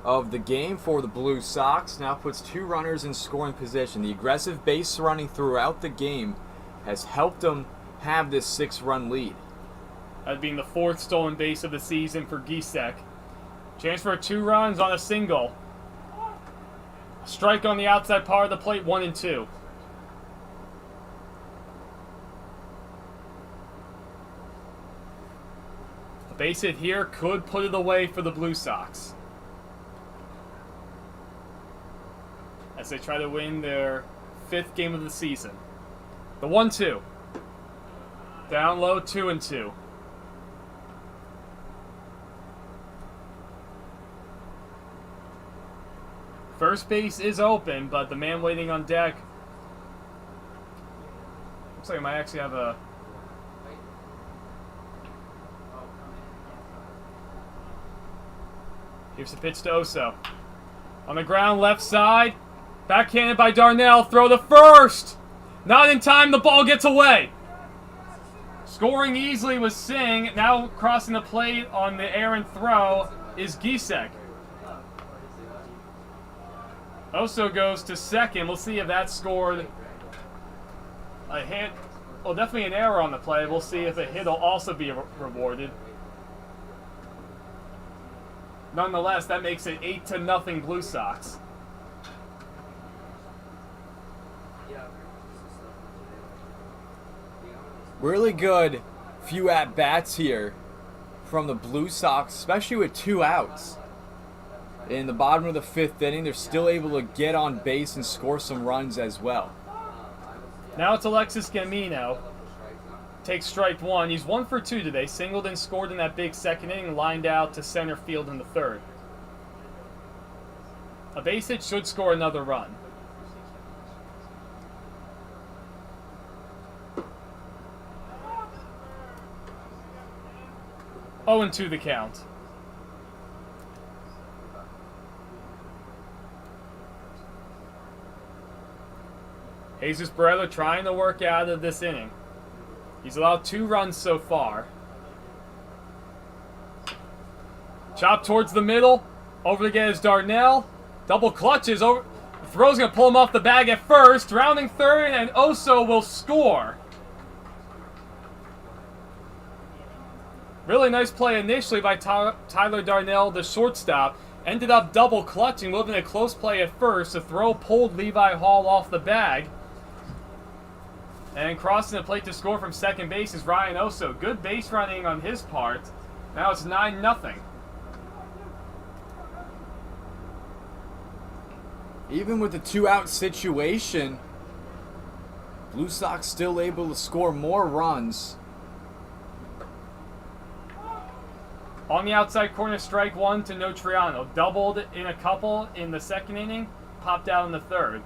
of the game for the Blue Sox. Now puts 2 runners in scoring position. The aggressive base running throughout the game has helped them have this 6-run lead. That being the 4th stolen base of the season for Gisek. Chance for 2 runs on a single. Strike on the outside part of the plate, 1 and 2. A base hit here could put it away for the Blue Sox, as they try to win their 5th game of the season. The 1-2. Down low, 2 and 2. First base is open, but the man waiting on deck looks like I might actually have a... Here's the pitch to Oso. On the ground, left side. Backhanded by Darnell. Throw to first. Not in time. The ball gets away. Scoring easily was Singh. Now crossing the plate on the errant throw is Gisek. Oso goes to second. We'll see if that scored a hit. Well, definitely an error on the play. We'll see if a hit will also be rewarded. Nonetheless, that makes it 8-0 Blue Sox. Really good few at-bats here from the Blue Sox, especially with 2 outs. In the bottom of the 5th inning, they're still able to get on base and score some runs as well. Now it's Alexis Gamino. Takes strike 1. He's 1 for 2 today. Singled and scored in that big 2nd inning, lined out to center field in the 3rd. A base hit should score another run. Oh, and 2 the count. Jesus Barella trying to work out of this inning. He's allowed 2 runs so far. Chop towards the middle. Over to get his Darnell. Double clutches. Over. Throw's going to pull him off the bag at first. Rounding third, and Oso will score. Really nice play initially by Tyler Darnell, the shortstop. Ended up double clutching. Would have been a close play at first. The throw pulled Levi Hall off the bag. And crossing the plate to score from second base is Ryan Oso. Good base running on his part. Now it's 9-0. Even with the 2-out situation, Blue Sox still able to score more runs. On the outside corner, strike 1 to Notriano. Doubled in a couple in the 2nd inning. Popped out in the 3rd.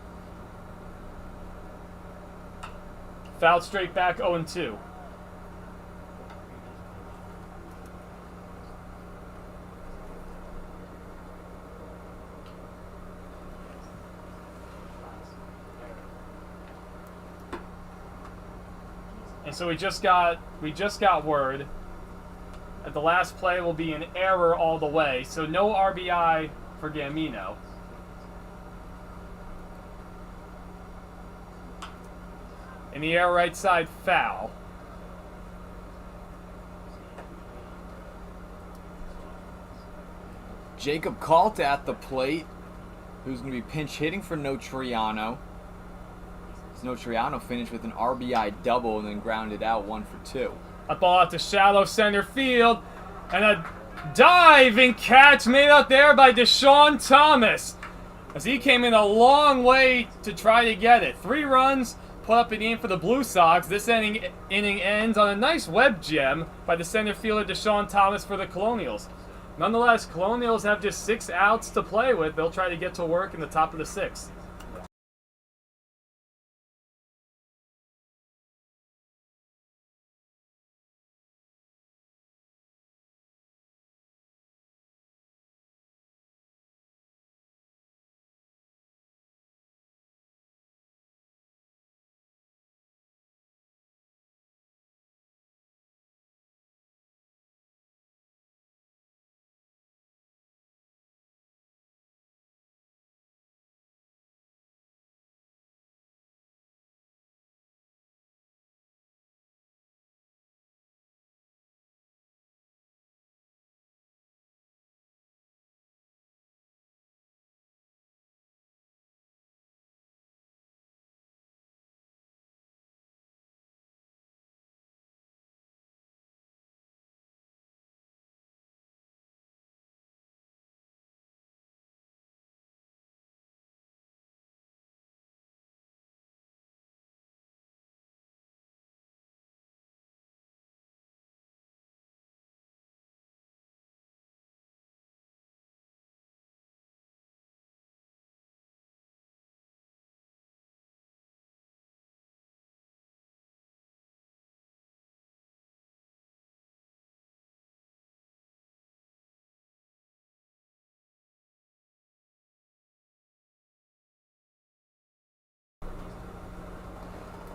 Fouled straight back, 0-2. And so we just got word that the last play will be an error all the way. So no RBI for Gambino. In the air, right side, foul. Jacob Calt at the plate, who's going to be pinch hitting for Notriano. Notriano finished with an RBI double and then grounded out 1 for 2. A ball out to shallow center field, and a diving catch made out there by Deshaun Thomas, as he came in a long way to try to get it. 3 runs put up in the inning for the Blue Sox. This inning ends on a nice web gem by the center fielder Deshaun Thomas for the Colonials. Nonetheless, Colonials have just 6 outs to play with. They'll try to get to work in the top of the 6th.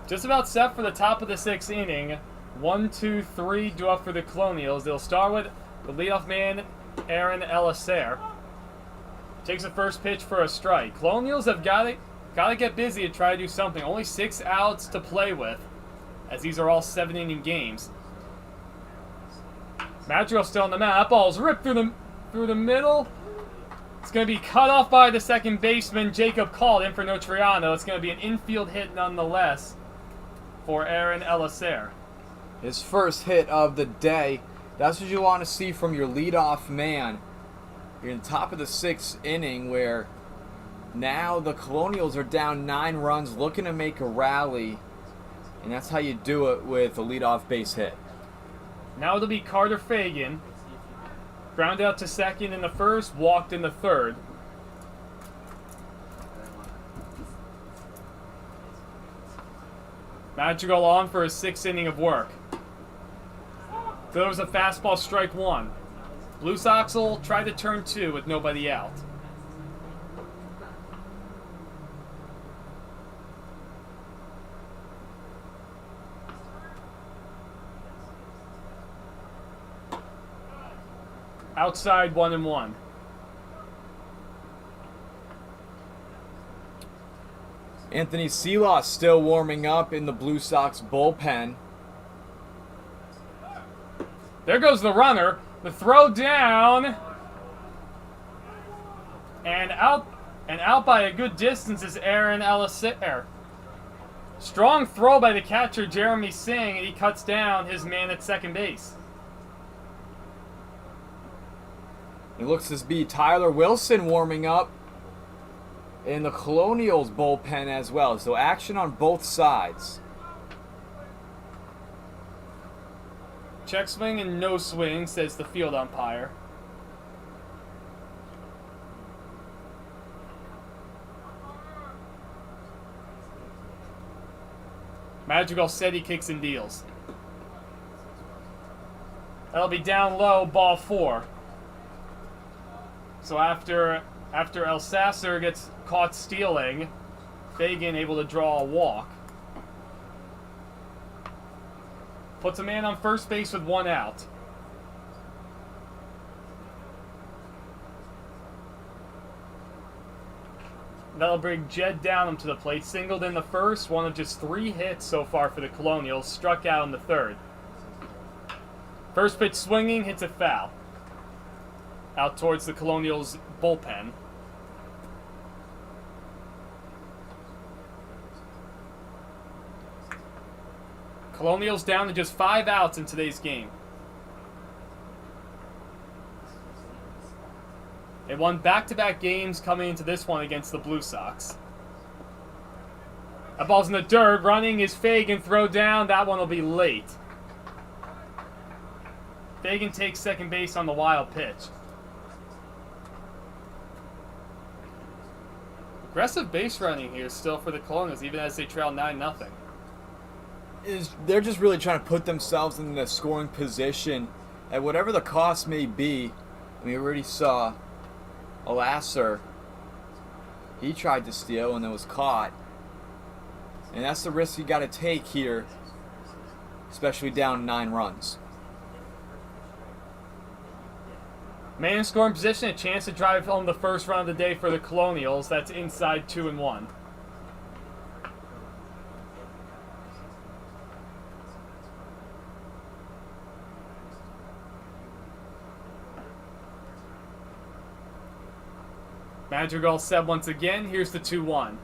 Just about set for the top of the 6th inning. 1, 2, 3 due up for the Colonials. They'll start with the leadoff man, Aaron Elicer. Takes the first pitch for a strike. Colonials have got to get busy to try to do something. Only 6 outs to play with, as these are all 7-inning games. Madrigal still on the mound. That ball's ripped through the middle. It's going to be cut off by the second baseman, Jacob Calt, in for Notriano. It's going to be an infield hit nonetheless for Aaron Elicer. His first hit of the day. That's what you want to see from your leadoff man. You're in the top of the 6th inning, where now the Colonials are down 9 runs, looking to make a rally. And that's how you do it with a leadoff base hit. Now it'll be Carter Fagan. Ground out to second in the first, walked in the third. Madrigal on for his 6th inning of work. Throws a fastball, strike 1. Blue Sox will try to turn 2 with nobody out. Outside 1-1. Anthony Silas still warming up in the Blue Sox bullpen. There goes the runner. The throw down. And out by a good distance is Aaron Elicer. Strong throw by the catcher, Jeremy Singh, and he cuts down his man at second base. It looks to be Tyler Wilson warming up in the Colonials bullpen as well. So action on both sides. Check swing and no swing, says the field umpire. Madrigal said he kicks and deals. That'll be down low, ball 4. So after Elsasser gets caught stealing, Fagan able to draw a walk. Puts a man on first base with 1 out. That'll bring Jed Downham to the plate. Singled in the first, one of just 3 hits so far for the Colonials. Struck out in the third. First pitch swinging, hits it foul. Out towards the Colonials bullpen. Colonials down to just 5 outs in today's game. They won back-to-back games coming into this one against the Blue Sox. That ball's in the dirt. Running is Fagan. Throw down. That one will be late. Fagan takes second base on the wild pitch. Aggressive base running here still for the Colonials, even as they trail 9-0. They're just really trying to put themselves in the scoring position at whatever the cost may be. I mean, we already saw Lasser. He tried to steal and then was caught. And that's the risk you got to take here, especially down 9 runs. Man in scoring position, a chance to drive home the first run of the day for the Colonials. That's inside 2-1. Madrigal set once again. Here's the 2-1.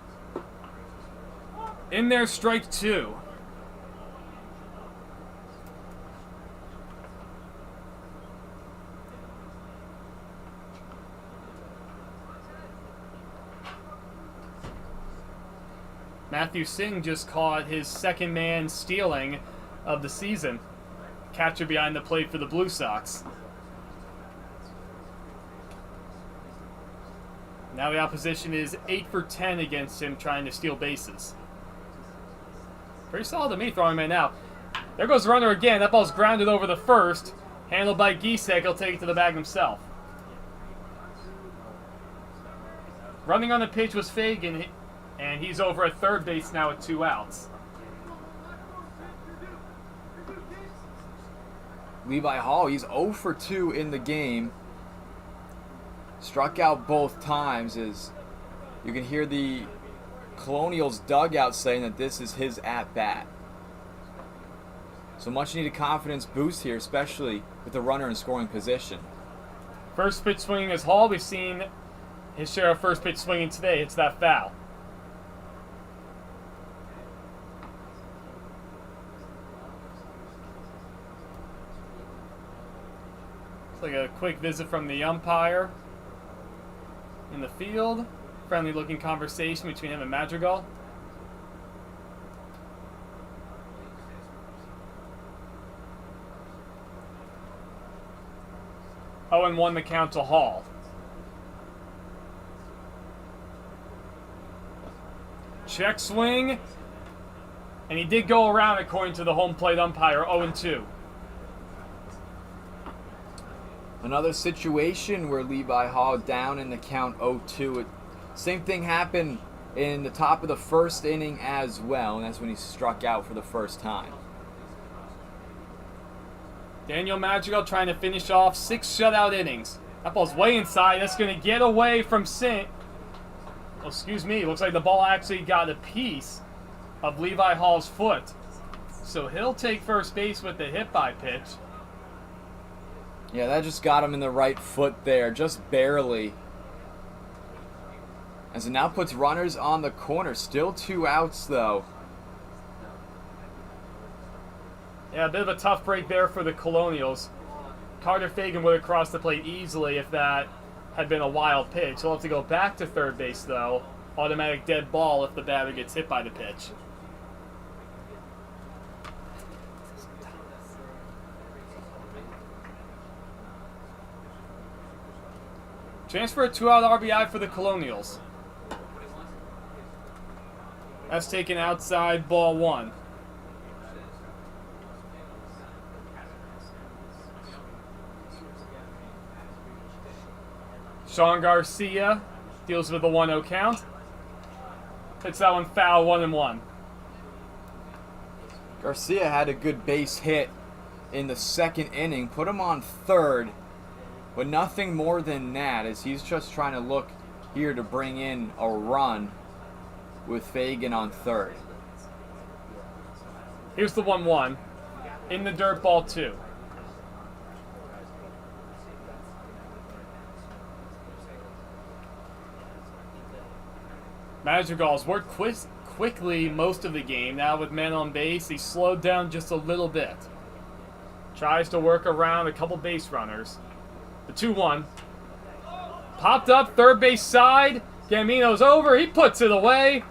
In there, strike 2. Matthew Singh just caught his second man stealing of the season. Catcher behind the plate for the Blue Sox. Now the opposition is 8 for 10 against him trying to steal bases. Pretty solid to me throwing man now. There goes the runner again. That ball's grounded over the first. Handled by Giesek. He'll take it to the bag himself. Running on the pitch was Fagan, and he's over at third base now with 2 outs. Levi Hall, he's 0 for 2 in the game. Struck out both times. As you can hear the Colonials dugout saying that this is his at-bat. So much needed confidence boost here, especially with the runner in scoring position. First pitch swinging is Hall. We've seen his share of first pitch swinging today. It's that foul. It's like a quick visit from the umpire in the field. Friendly looking conversation between him and Madrigal. Oh, and 1 the count to Hall. Check swing. And he did go around according to the home plate umpire. 0-2. Another situation where Levi Hall down in the count 0-2. Same thing happened in the top of the first inning as well, and that's when he struck out for the first time. Daniel Madrigal trying to finish off 6 shutout innings. That ball's way inside. That's going to get away from Singh. Oh, excuse me. Looks like the ball actually got a piece of Levi Hall's foot. So he'll take first base with the hit-by pitch. Yeah, that just got him in the right foot there, just barely. As it now puts runners on the corner. Still 2 outs, though. Yeah, a bit of a tough break there for the Colonials. Carter Fagan would have crossed the plate easily if that had been a wild pitch. He'll have to go back to third base, though. Automatic dead ball if the batter gets hit by the pitch. Chance for a 2-out RBI for the Colonials. That's taken outside, ball 1. Sean Garcia deals with a 1-0 count. Hits that one foul, 1-1. Garcia had a good base hit in the second inning, put him on third, but nothing more than that, as he's just trying to look here to bring in a run with Fagan on third. Here's the 1-1 in the dirt, ball 2. Madrigal's worked quickly most of the game. Now with men on base, he slowed down just a little bit. Tries to work around a couple base runners. The 2-1. Popped up, third base side. Gambino's over. He puts it away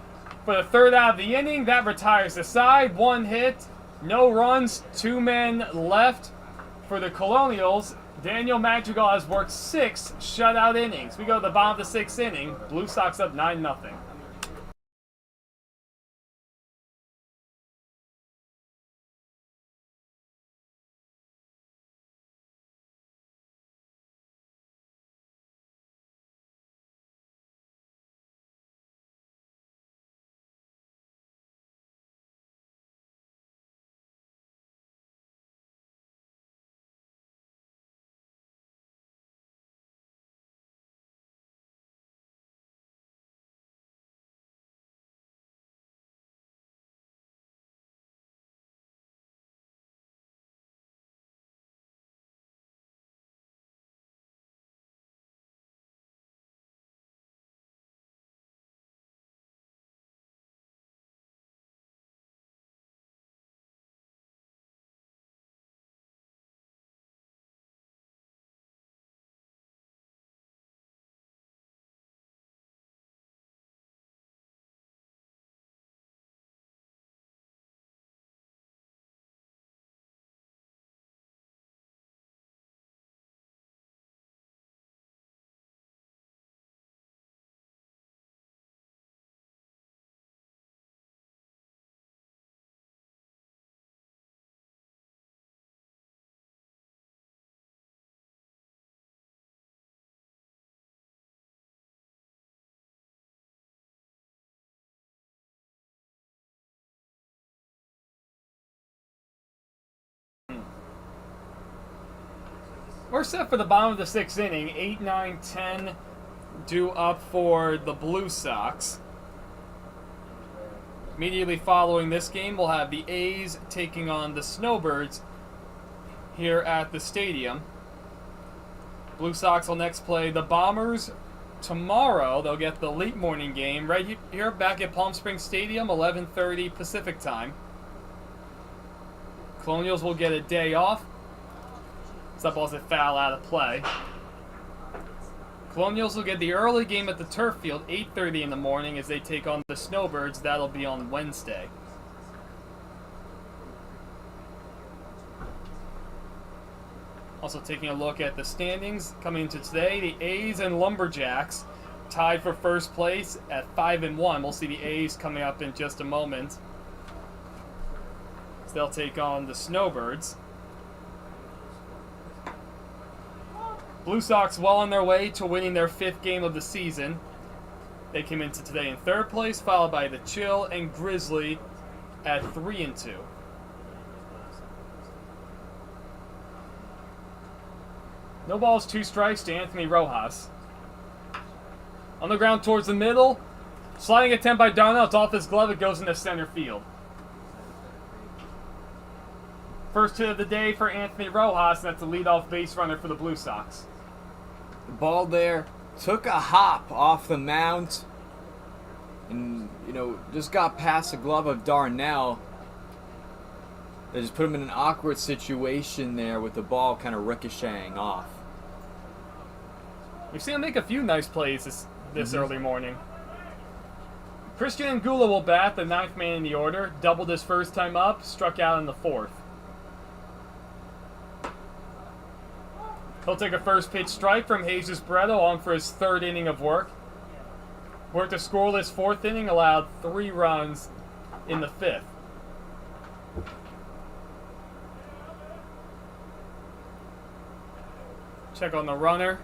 for the third out of the inning. That retires the side. 1 hit, no runs, 2 men left for the Colonials. Daniel Madrigal has worked 6 shutout innings. We go to the bottom of the 6th inning. Blue Sox up 9-0. We're set for the bottom of the 6th inning. 8, 9, 10 due up for the Blue Sox. Immediately following this game, we'll have the A's taking on the Snowbirds here at the stadium. Blue Sox will next play the Bombers tomorrow. They'll get the late morning game right here back at Palm Springs Stadium, 11:30 Pacific time. Colonials will get a day off. That ball's a foul out of play. Colonials will get the early game at the turf field, 8:30 in the morning, as they take on the Snowbirds. That'll be on Wednesday. Also taking a look at the standings coming into today, the A's and Lumberjacks tied for first place at 5-1. We'll see the A's coming up in just a moment. So they'll take on the Snowbirds. Blue Sox well on their way to winning their 5th game of the season. They came into today in 3rd place, followed by the Chill and Grizzly at 3-2. No balls, 2 strikes to Anthony Rojas. On the ground towards the middle. Sliding attempt by Darnell. It's off his glove. It goes into center field. First hit of the day for Anthony Rojas, and that's the leadoff base runner for the Blue Sox. The ball there took a hop off the mound and, just got past the glove of Darnell. They just put him in an awkward situation there with the ball kind of ricocheting off. We've seen him make a few nice plays this early morning. Christian Angulo will bat, the 9th man in the order. Doubled his first time up, struck out in the 4th. He'll take a first pitch strike from Jesus Barreto on for his 3rd inning of work. Worked a scoreless 4th inning, allowed 3 runs in the 5th. Check on the runner.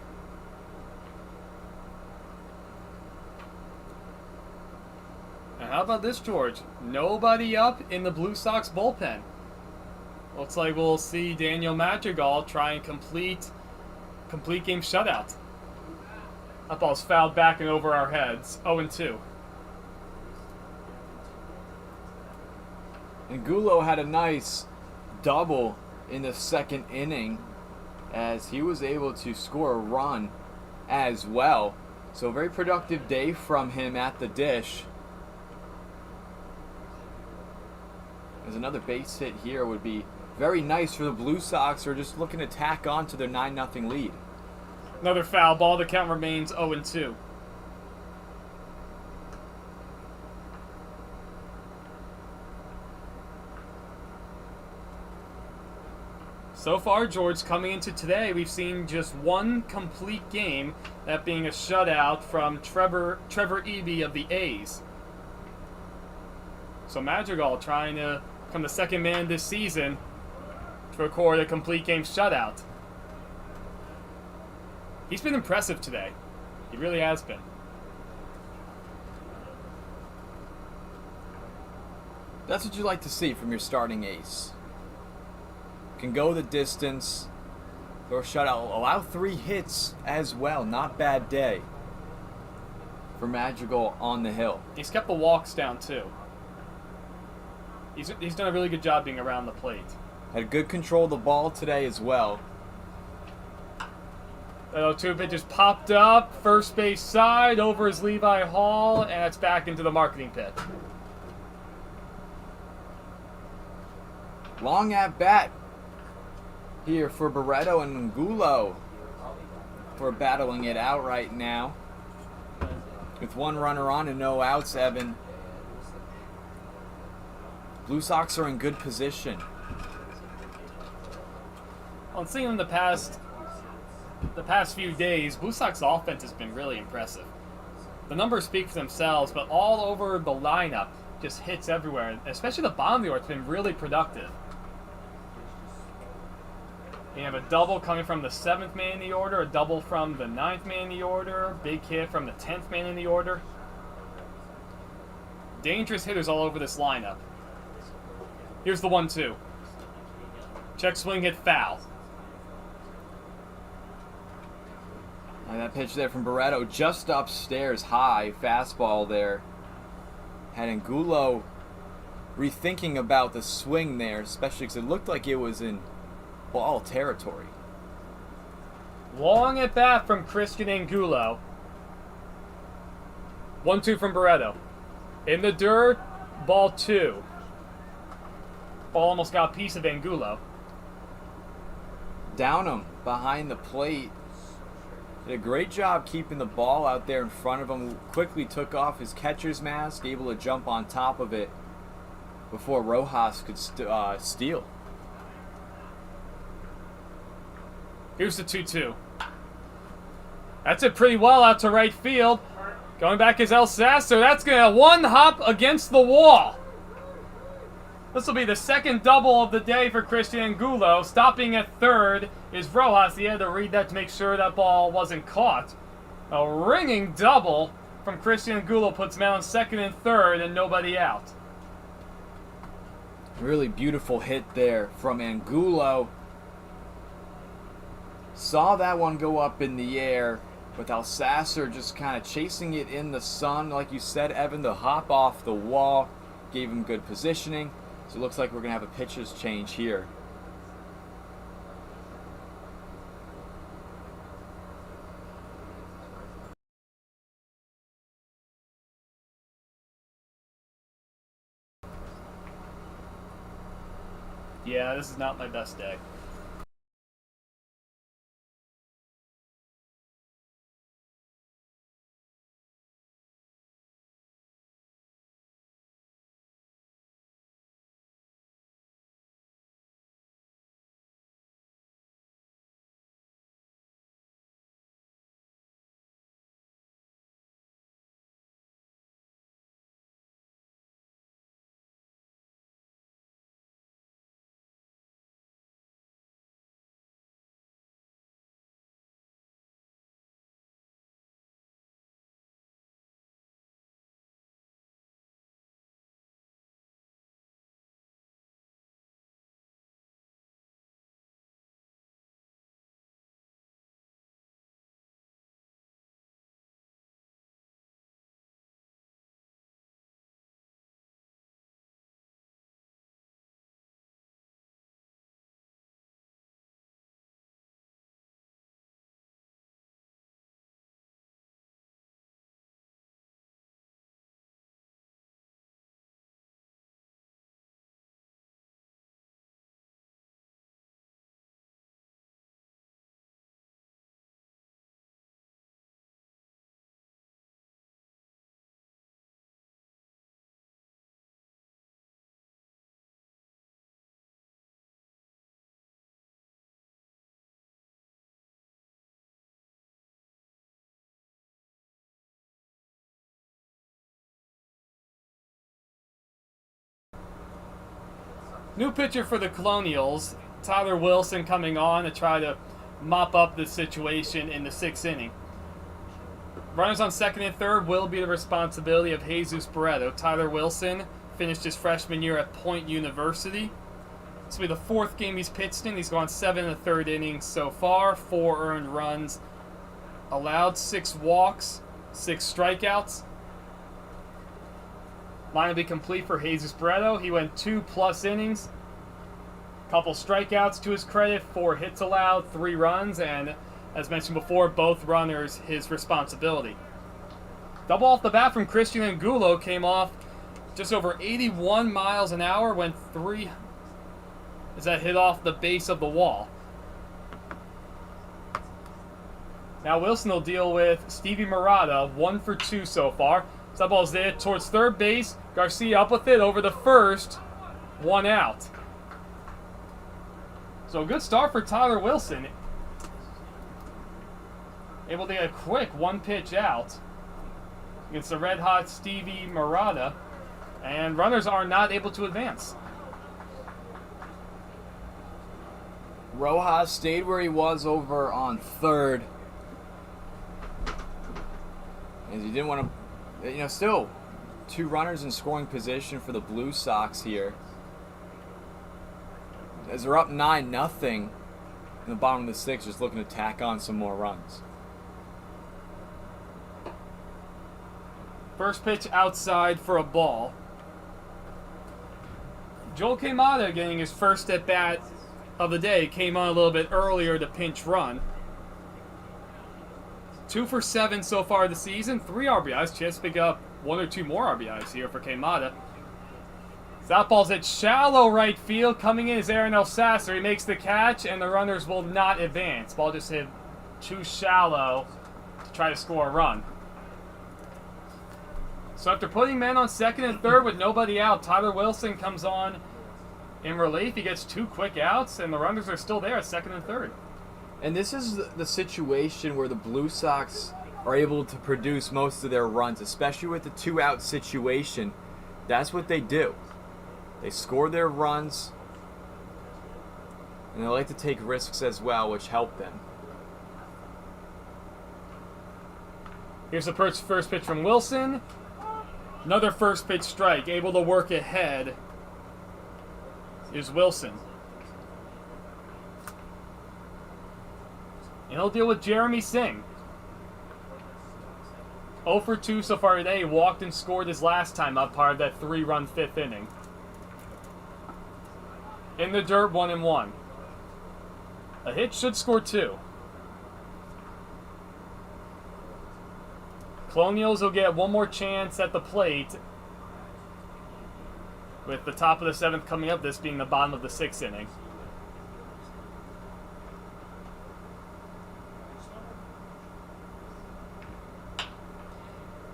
How about this, George? Nobody up in the Blue Sox bullpen. Looks like we'll see Daniel Madrigal try and complete game shutout. That ball's fouled back and over our heads. 0-2. Angulo had a nice double in the second inning as he was able to score a run as well. So a very productive day from him at the dish. As another base hit here would be very nice for the Blue Sox, who are just looking to tack on to their 9-0 lead. Another foul ball. The count remains 0-2. So far, George, coming into today, we've seen just one complete game, that being a shutout from Trevor Eby of the A's. So Madrigal trying to become the second man this season to record a complete game shutout. He's been impressive today. He really has been. That's what you like to see from your starting ace. Can go the distance, throw a shutout, allow 3 hits as well. Not bad day for Madrigal on the hill. He's kept the walks down too. He's done a really good job being around the plate. Had good control of the ball today as well. The 2 pitches popped up, first base side, over his Levi Hall, and it's back into the marketing pit. Long at bat here for Barreto and Angulo. We're battling it out right now. With 1 runner on and no outs, Evan. Blue Sox are in good position. Well, seeing in the past few days, Blue Sox offense has been really impressive. The numbers speak for themselves, but all over the lineup, just hits everywhere. Especially the bottom of the order has been really productive. You have a double coming from the 7th man in the order, a double from the 9th man in the order, big hit from the 10th man in the order. Dangerous hitters all over this lineup. Here's the 1-2. Check swing, hit foul. And that pitch there from Barreto just upstairs, high fastball there. Had Angulo rethinking about the swing there, especially because it looked like it was in ball territory. Long at bat from Christian Angulo. 1-2 from Barreto. In the dirt, ball 2. Ball almost got a piece of Angulo. Down him behind the plate. Did a great job keeping the ball out there in front of him. Quickly took off his catcher's mask, able to jump on top of it before Rojas could steal. Here's the 2-2. That's it pretty well out to right field. Going back is El Sasser. That's going to 1 hop against the wall. This will be the second double of the day for Christian Angulo. Stopping at third is Rojas. He had to read that to make sure that ball wasn't caught. A ringing double from Christian Angulo puts him out on second and third and nobody out. Really beautiful hit there from Angulo. Saw that one go up in the air, with Alsasser just kind of chasing it in the sun. Like you said, Evan, the hop off the wall gave him good positioning. So it looks like we're going to have a pitcher's change here. Yeah, this is not my best day. New pitcher for the Colonials, Tyler Wilson, coming on to try to mop up the situation in the 6th inning. Runners on second and third will be the responsibility of Jesus Barreto. Tyler Wilson finished his freshman year at Point University. This will be the 4th game he's pitched in. He's gone 7 1/3 innings so far, 4 earned runs allowed, 6 walks, 6 strikeouts. Line will be complete for Jesus Barreto. He went 2+ innings, couple strikeouts to his credit, 4 hits allowed, 3 runs, and as mentioned before, both runners his responsibility. Double off the bat from Christian Angulo came off just over 81 miles an hour, went 3 as that hit off the base of the wall. Now Wilson will deal with Stevie Murata, 1 for 2 so far. So that ball's there towards third base. Garcia up with it over the first, 1 out. So a good start for Tyler Wilson. Able to get a quick 1-pitch out against the red-hot Stevie Murata. And runners are not able to advance. Rojas stayed where he was over on third. As he didn't want to, still 2 runners in scoring position for the Blue Sox here. As they're up 9-0 in the bottom of the 6th, just looking to tack on some more runs. First pitch outside for a ball. Joel Queimada getting his first at bat of the day, came on a little bit earlier to pinch run. 2 for 7 so far this season, 3 RBIs. Chance to pick up 1 or 2 more RBIs here for Queimada. That ball's at shallow right field. Coming in is Aaron Elsasser. He makes the catch, and the runners will not advance. Ball just hit too shallow to try to score a run. So after putting men on second and third with nobody out, Tyler Wilson comes on in relief. He gets 2 quick outs, and the runners are still there at second and third. And this is the situation where the Blue Sox are able to produce most of their runs, especially with the 2-out situation. That's what they do. They score their runs, and they like to take risks as well, which help them. Here's the first pitch from Wilson. Another first pitch strike. Able to work ahead is Wilson. And he'll deal with Jeremy Singh. 0 for 2 so far today. He walked and scored his last time up, part of that 3-run 5th inning. In the dirt, 1-1. A hit should score 2. Colonials will get one more chance at the plate, with the top of the 7th coming up, this being the bottom of the 6th inning.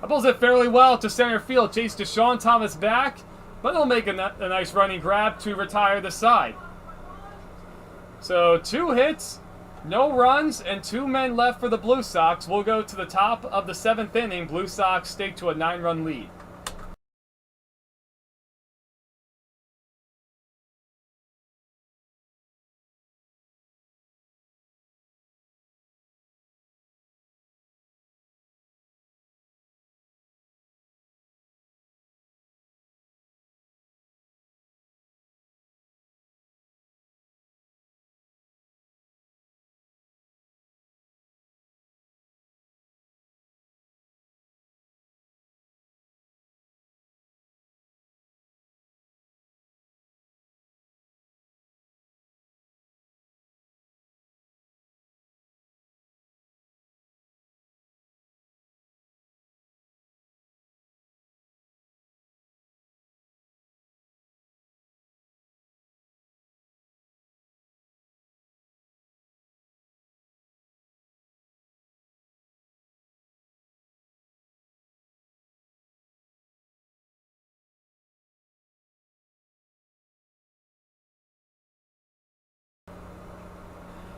That ball's hit fairly well to center field. Chase Deshaun Thomas back, but he'll make a nice running grab to retire the side. So 2 hits, no runs, and 2 men left for the Blue Sox. We'll go to the top of the 7th inning. Blue Sox stake to a 9-run lead.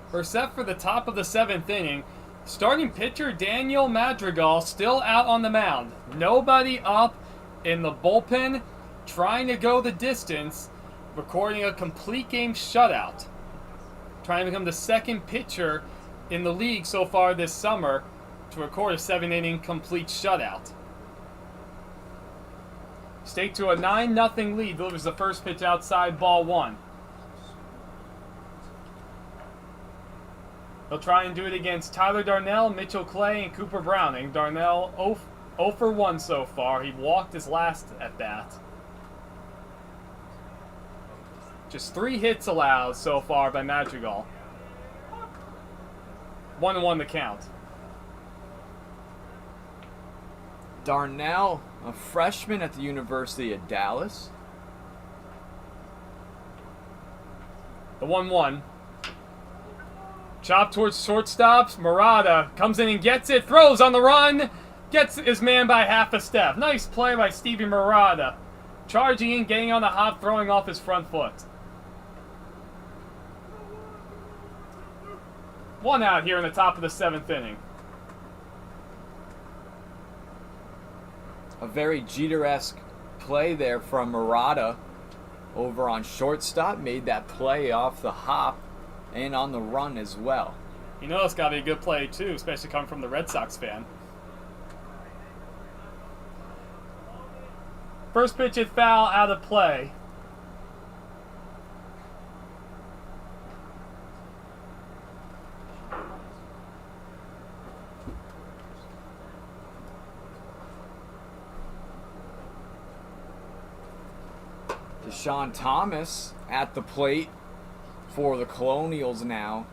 We're set for the top of the 7th inning. Starting pitcher Daniel Madrigal still out on the mound. Nobody up in the bullpen trying to go the distance. recording a complete game shutout. Trying to become the second pitcher in the league so far this summer to record a 7-inning complete shutout. Stake to a 9-0 lead, delivers the first pitch outside, ball 1. They'll try and do it against Tyler Darnell, Mitchell Clay, and Cooper Browning. Darnell 0 for 1 so far. He walked his last at bat. Just 3 hits allowed so far by Madrigal. 1-1 the count. Darnell, a freshman at the University of Dallas. The 1-1. Chop towards shortstops. Murata comes in and gets it. Throws on the run. Gets his man by half a step. Nice play by Stevie Murata. Charging in, getting on the hop, throwing off his front foot. 1 out here in the top of the 7th inning. A very Jeter-esque play there from Murata over on shortstop. Made that play off the hop and on the run as well. You know it's got to be a good play too, especially coming from the Red Sox fan. First pitch hit foul, out of play. Deshaun Thomas at the plate for the Colonials now.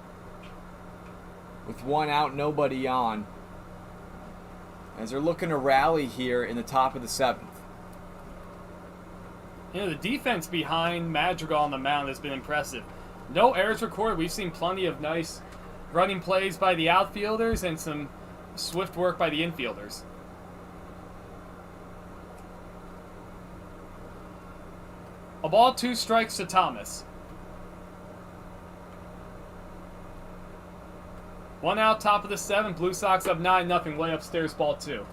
With 1 out, nobody on. As they're looking to rally here in the top of the 7th. You know, the defense behind Madrigal on the mound has been impressive. No errors recorded. We've seen plenty of nice running plays by the outfielders and some swift work by the infielders. A ball, 2 strikes to Thomas. 1 out, top of the 7th. Blue Sox up 9-0. Way upstairs, ball 2.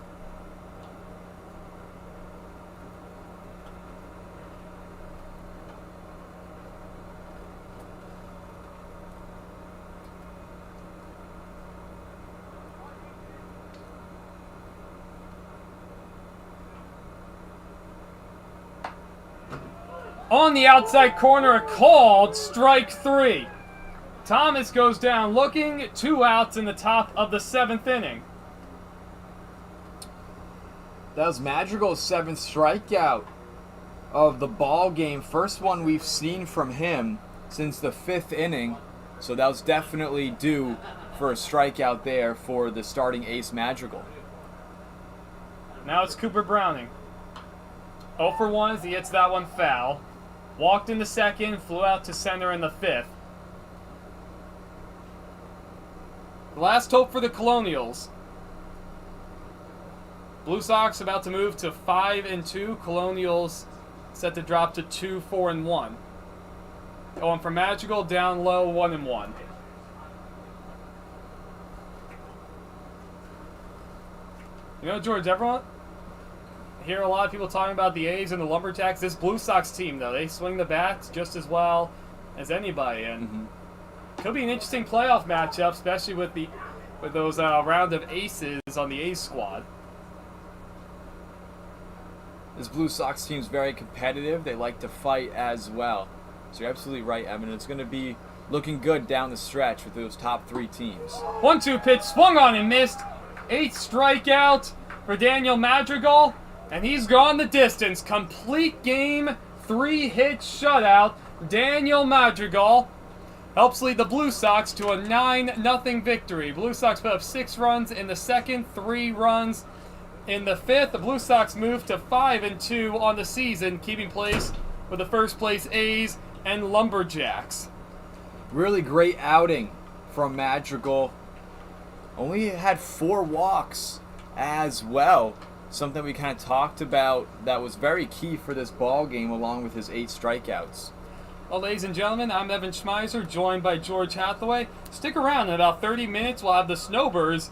On the outside corner, called strike 3. Thomas goes down looking, 2 outs in the top of the 7th inning. That was Madrigal's 7th strikeout of the ball game. First one we've seen from him since the 5th inning. So that was definitely due for a strikeout there for the starting ace Madrigal. Now it's Cooper Browning. 0 for 1 as he hits that one foul. Walked in the 2nd, flew out to center in the 5th. The last hope for the Colonials. Blue Sox about to move to 5-2. Colonials set to drop to 2-4-1. Going for Madrigal, down low, 1-1. You know, George, everyone hear a lot of people talking about the A's and the Lumberjacks. This Blue Sox team, though, they swing the bats just as well as anybody, and could be an interesting playoff matchup, especially with those round of aces on the A's squad. This Blue Sox team is very competitive. They like to fight as well. So you're absolutely right, Evan. It's going to be looking good down the stretch with those top 3 teams. 1-2 pitch, swung on and missed. 8th strikeout for Daniel Madrigal, and he's gone the distance. Complete game, 3-hit shutout. Daniel Madrigal helps lead the Blue Sox to a 9-0 victory. Blue Sox put up 6 runs in the 2nd, 3 runs in the 5th. The Blue Sox move to 5-2 on the season, keeping pace with the first place A's and Lumberjacks. Really great outing from Madrigal. Only had 4 walks as well. Something we kind of talked about that was very key for this ball game, along with his 8 strikeouts. Well, ladies and gentlemen, I'm Evan Schmeiser, joined by George Hathaway. Stick around. In about 30 minutes, we'll have the Snowbirds